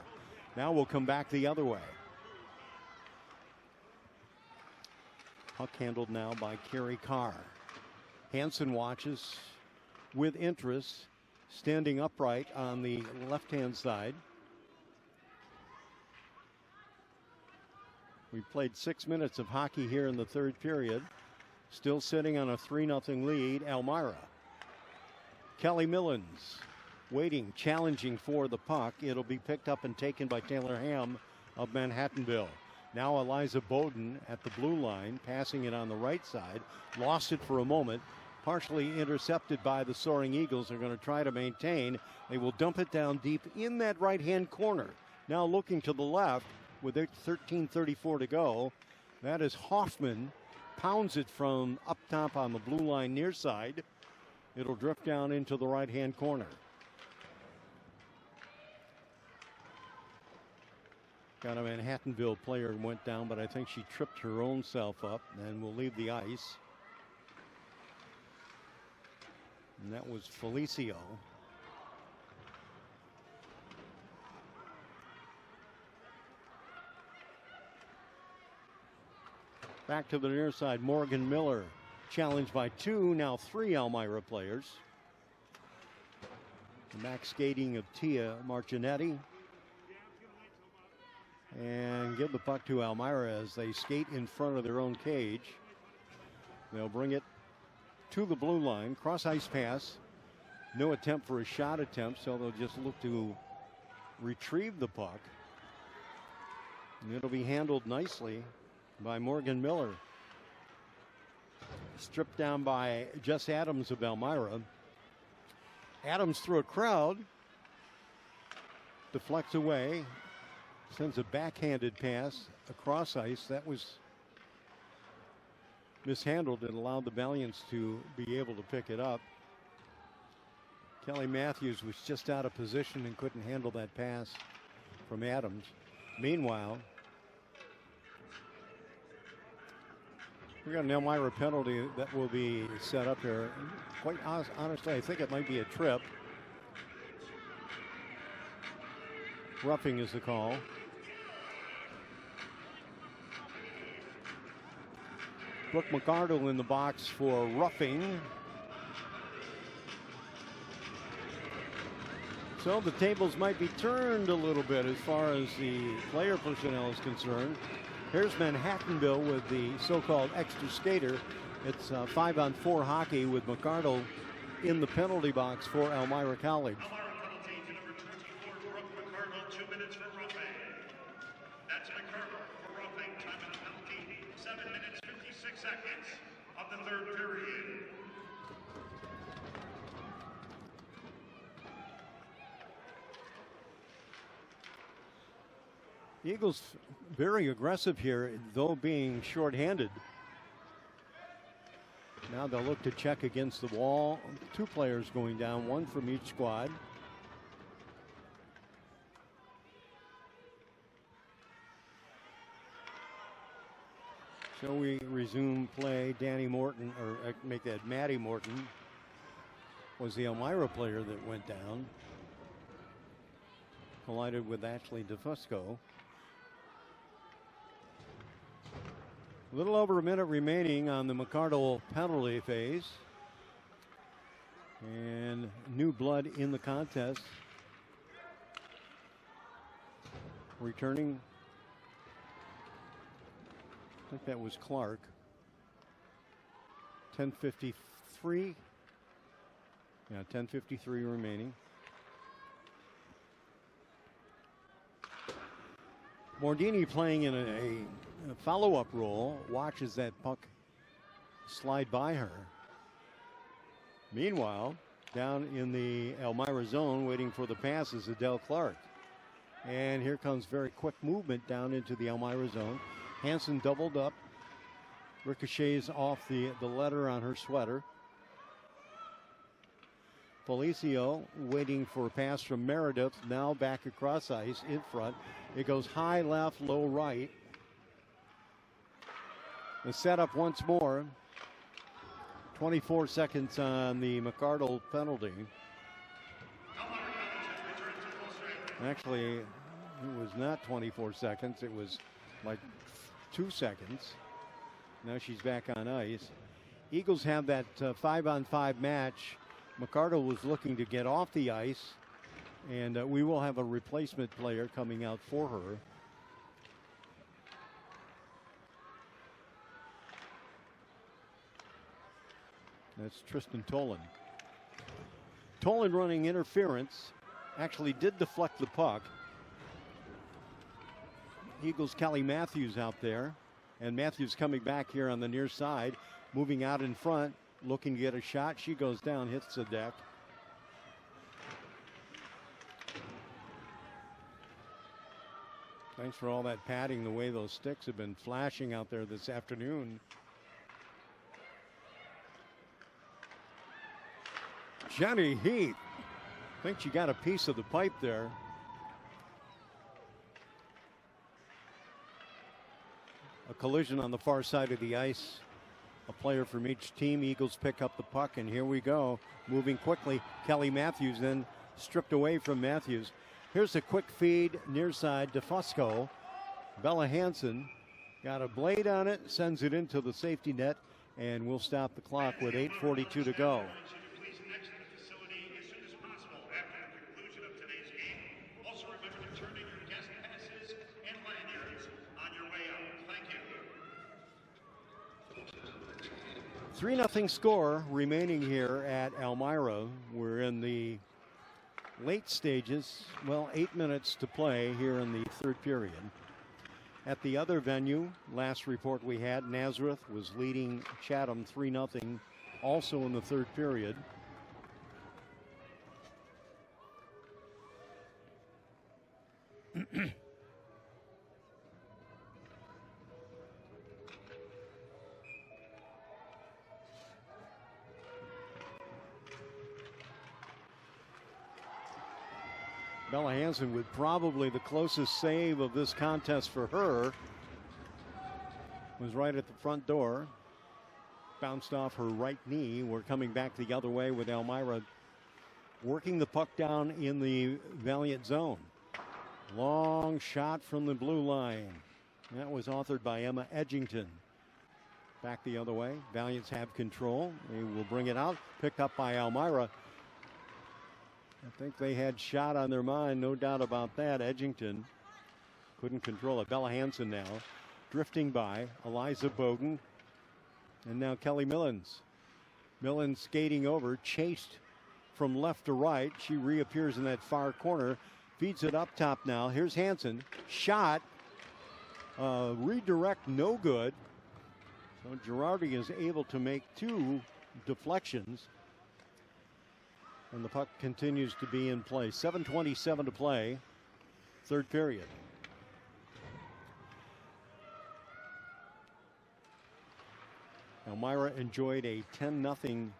Now we'll come back the other way. Puck handled now by Carrie Carr. Hansen watches with interest, standing upright on the left-hand side. We played 6 minutes of hockey here in the third period. Still sitting on a 3-0 lead, Elmira. Kelly Millens waiting, challenging for the puck. It'll be picked up and taken by Taylor Ham of Manhattanville. Now Eliza Bowden at the blue line, passing it on the right side. Lost it for a moment. Partially intercepted by the Soaring Eagles. They're going to try to maintain. They will dump it down deep in that right-hand corner. Now looking to the left with 13:34 to go. That is Hoffman. Pounds it from up top on the blue line near side. It'll drift down into the right-hand corner. Got a Manhattanville player went down, but I think she tripped her own self up and will leave the ice. And that was Felicio. Back to the near side, Morgan Miller challenged by 2, now 3 Elmira players. The back skating of Tia Marcinetti. And give the puck to Elmira as they skate in front of their own cage. They'll bring it to the blue line. Cross ice pass. No attempt for a shot attempt, so they'll just look to retrieve the puck. And it'll be handled nicely by Morgan Miller. Stripped down by Jess Adams of Elmira. Adams through a crowd. Deflects away. Sends a backhanded pass across ice. That was mishandled and allowed the Valiants to be able to pick it up. Kelly Matthews was just out of position and couldn't handle that pass from Adams. Meanwhile, we got an Elmira penalty that will be set up here. Quite honestly, I think it might be a trip. Roughing is the call. Brooke McArdle in the box for roughing. So the tables might be turned a little bit as far as the player personnel is concerned. Here's Manhattanville with the so-called extra skater. It's 5-on-4 hockey with McArdle in the penalty box for Elmira College. Elmira penalty to number 24, Brooke McArdle, 2 minutes for roughing. That's McArdle for roughing. Time of the penalty, 7 minutes, 56 seconds of the third period. Eagles very aggressive here, though being shorthanded. Now they'll look to check against the wall. 2 players going down, 1 from each squad. So we resume play. Danny Morton, or make that Maddie Morton, was the Elmira player that went down. Collided with Ashley DeFusco. A little over a minute remaining on the McArdle penalty phase. And new blood in the contest. Returning, I think that was Clark. 10:53. Yeah, 10:53 remaining. Mordini playing in a follow-up role, watches that puck slide by her. Meanwhile, down in the Elmira zone, waiting for the pass is Adele Clark. And here comes very quick movement down into the Elmira zone. Hansen doubled up, ricochets off the letter on her sweater. Felicio waiting for a pass from Meredith, now back across ice in front. It goes high left, low right. The setup once more. 24 seconds on the McArdle penalty. Actually, it was not 24 seconds. It was like 2 seconds. Now she's back on ice. Eagles have that 5-on-5 match. McArdle was looking to get off the ice, and we will have a replacement player coming out for her. That's Tristan Tolan. Tolan running interference. Actually did deflect the puck. Eagles Kelly Matthews out there. And Matthews coming back here on the near side. Moving out in front. Looking to get a shot. She goes down, hits the deck. Thanks for all that padding, the way those sticks have been flashing out there this afternoon. Jenny Heath. I think she got a piece of the pipe there. A collision on the far side of the ice. A player from each team. Eagles pick up the puck, and here we go. Moving quickly. Kelly Matthews then stripped away from Matthews. Here's a quick feed near side. DeFusco. Bella Hansen got a blade on it, sends it into the safety net, and we'll stop the clock with 8:42 to go. 3-0 score remaining here at Elmira. We're in the late stages. Well, 8 minutes to play here in the third period. At the other venue, last report we had, Nazareth was leading Chatham 3-0 also in the third period. Bella Hansen with probably the closest save of this contest for her. Was right at the front door. Bounced off her right knee. We're coming back the other way with Elmira working the puck down in the Valiant zone. Long shot from the blue line. That was authored by Emma Edgington. Back the other way. Valiants have control. They will bring it out. Picked up by Elmira. I think they had shot on their mind, no doubt about that. Edgington couldn't control it. Bella Hansen now drifting by. Eliza Bowden. And now Kelly Millens. Millens skating over, chased from left to right. She reappears in that far corner. Feeds it up top now. Here's Hansen. Shot. Redirect no good. So Girardi is able to make two deflections. And the puck continues to be in play. 7:27 to play. Third period. Elmira enjoyed a 10-0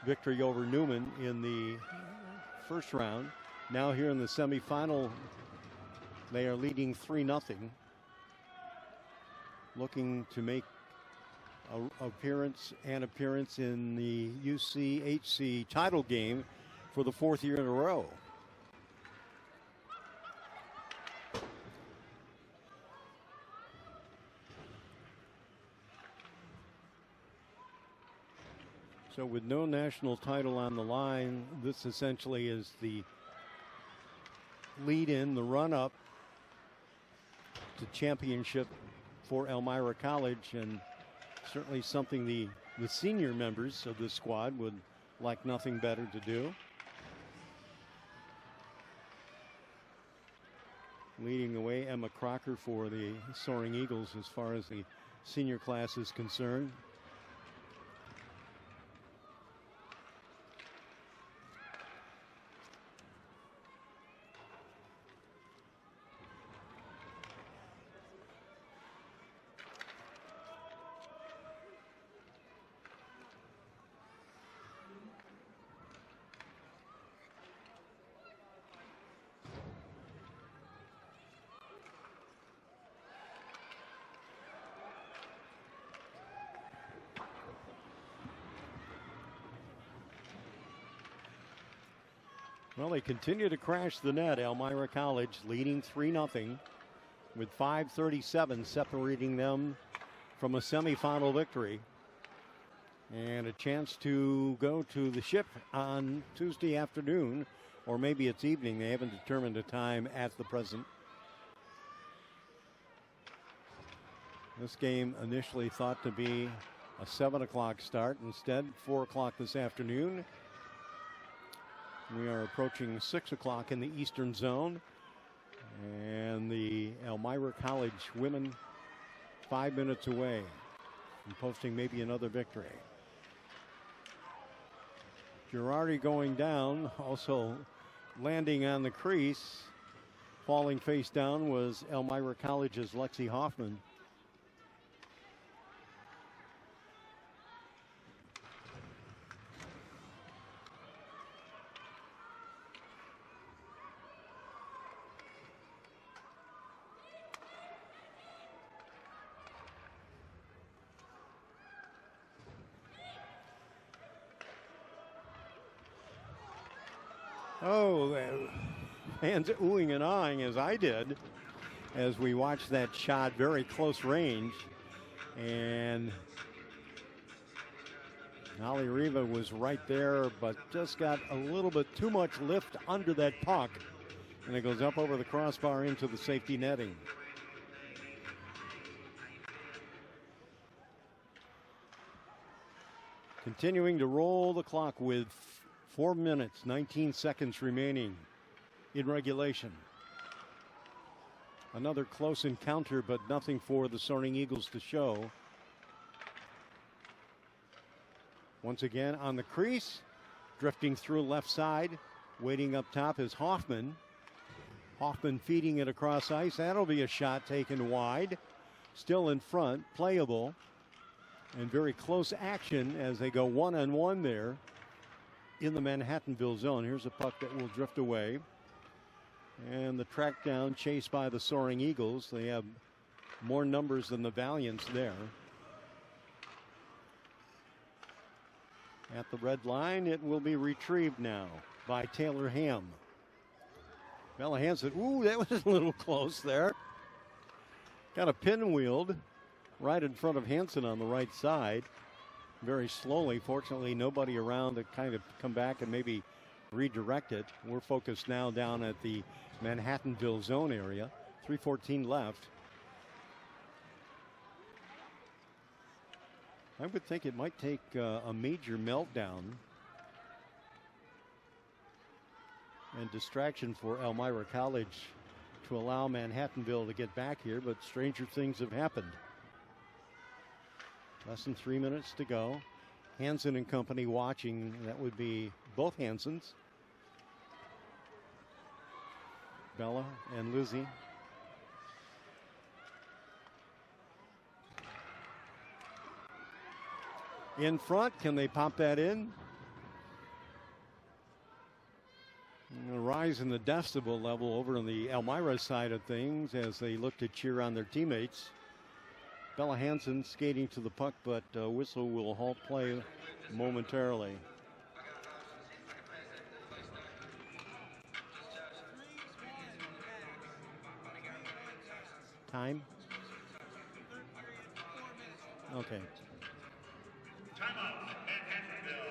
victory over Newman in the first round. Now here in the semifinal, they are leading 3-0. Looking to make an appearance in the UCHC title game for the fourth year in a row. So with no national title on the line, this essentially is the lead-in, the run-up to championship for Elmira College, and certainly something the senior members of this squad would like nothing better to do. Leading the way, Emma Crocker for the Soaring Eagles as far as the senior class is concerned. Well, they continue to crash the net. Elmira College leading 3-0 with 5:37 separating them from a semifinal victory. And a chance to go to the Ship on Tuesday afternoon, or maybe it's evening. They haven't determined a time at the present. This game initially thought to be a 7 o'clock start. Instead, 4 o'clock this afternoon. We are approaching 6 o'clock in the Eastern Zone. And the Elmira College women 5 minutes away from posting maybe another victory. Girardi going down, also landing on the crease. Falling face down was Elmira College's Lexi Hoffman. Oh, hands oohing and ahhing as I did as we watched that shot very close range. And Holly Riva was right there, but just got a little bit too much lift under that puck. And it goes up over the crossbar into the safety netting. Continuing to roll the clock with 4 minutes, 19 seconds remaining in regulation. Another close encounter, but nothing for the Soaring Eagles to show. Once again on the crease, drifting through left side. Waiting up top is Hoffman. Hoffman feeding it across ice. That'll be a shot taken wide. Still in front, playable. And very close action as they go one-on-one there in the Manhattanville zone. Here's a puck that will drift away. And the track down, chased by the Soaring Eagles. They have more numbers than the Valiants there. At the red line, it will be retrieved now by Taylor Ham. Bella Hansen, ooh, that was a little close there. Got a pinwheeled right in front of Hansen on the right side. Very slowly. Fortunately, nobody around to kind of come back and maybe redirect it. We're focused now down at the Manhattanville zone area. 3:14 left. I would think it might take a major meltdown and distraction for Elmira College to allow Manhattanville to get back here, but stranger things have happened. Less than 3 minutes to go. Hansen and company watching. That would be both Hansens. Bella and Lizzie. In front, can they pop that in? A rise in the decibel level over on the Elmira side of things as they look to cheer on their teammates. Bella Hansen skating to the puck, but whistle will halt play momentarily. Time? Okay. Timeout, Manhattanville.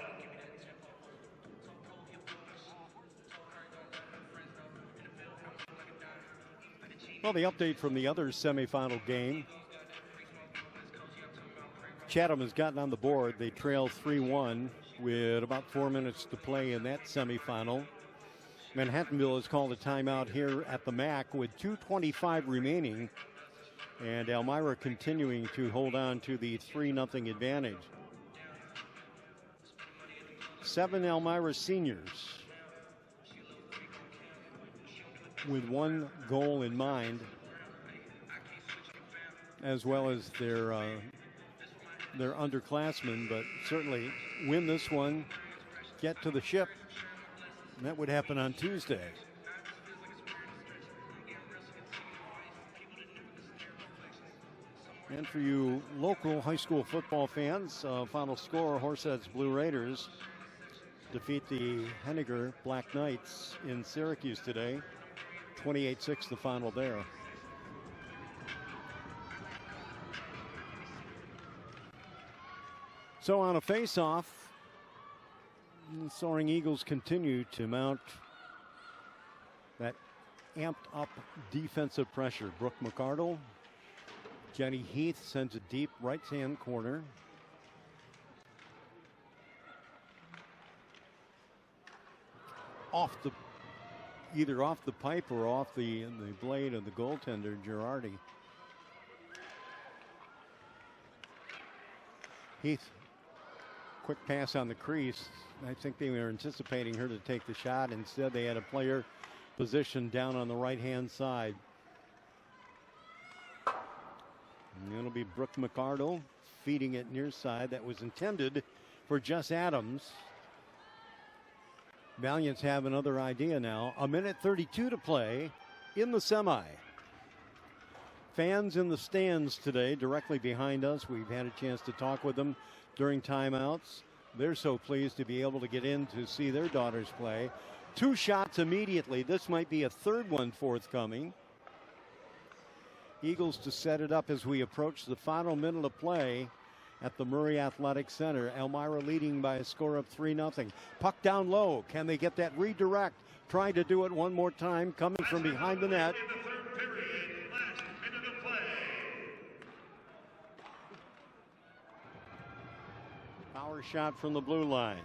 Well, the update from the other semifinal game. Chatham has gotten on the board. They trail 3-1 with about 4 minutes to play in that semifinal. Manhattanville has called a timeout here at the MAC with 2:25 remaining. And Elmira continuing to hold on to the 3-0 advantage. 7 Elmira seniors with one goal in mind, as well as their underclassmen, but certainly win this one, get to the ship. And that would happen on Tuesday. And for you local high school football fans, final score, Horseheads Blue Raiders defeat the Henniger Black Knights in Syracuse today. 28-6 the final there. So on a face-off, the Soaring Eagles continue to mount that amped up defensive pressure. Brooke McArdle, Jenny Heath sends it deep right-hand corner. Either off the pipe or off the blade of the goaltender, Girardi. Heath, quick pass on the crease. I think they were anticipating her to take the shot. Instead, they had a player positioned down on the right-hand side. And it'll be Brooke McArdle feeding it near side. That was intended for Jess Adams. Valiants have another idea now. 1:32 to play in the semi. Fans in the stands today directly behind us. We've had a chance to talk with them during timeouts. They're so pleased to be able to get in to see their daughters play. 2 shots immediately. This might be a third one forthcoming. Eagles to set it up as we approach the final minute of play at the Murray Athletic Center. Elmira leading by a score of 3-0. Puck down low. Can they get that redirect? Trying to do it one more time. Coming from behind the net. In the third period, last minute of play. Power Power shot from the blue line.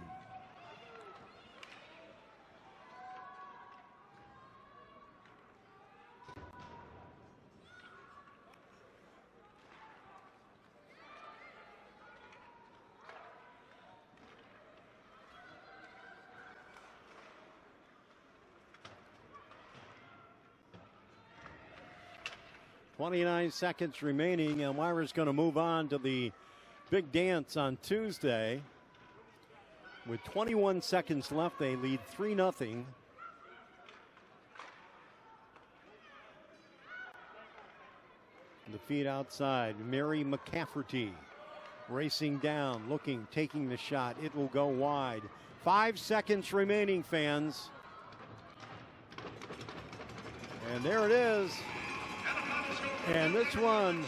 .29 seconds remaining. Elmira's going to move on to the big dance on Tuesday. With 21 seconds left, they lead 3-0. The feed outside. Mary McCafferty racing down, looking, taking the shot. It will go wide. 5 seconds remaining, fans. And there it is. And this one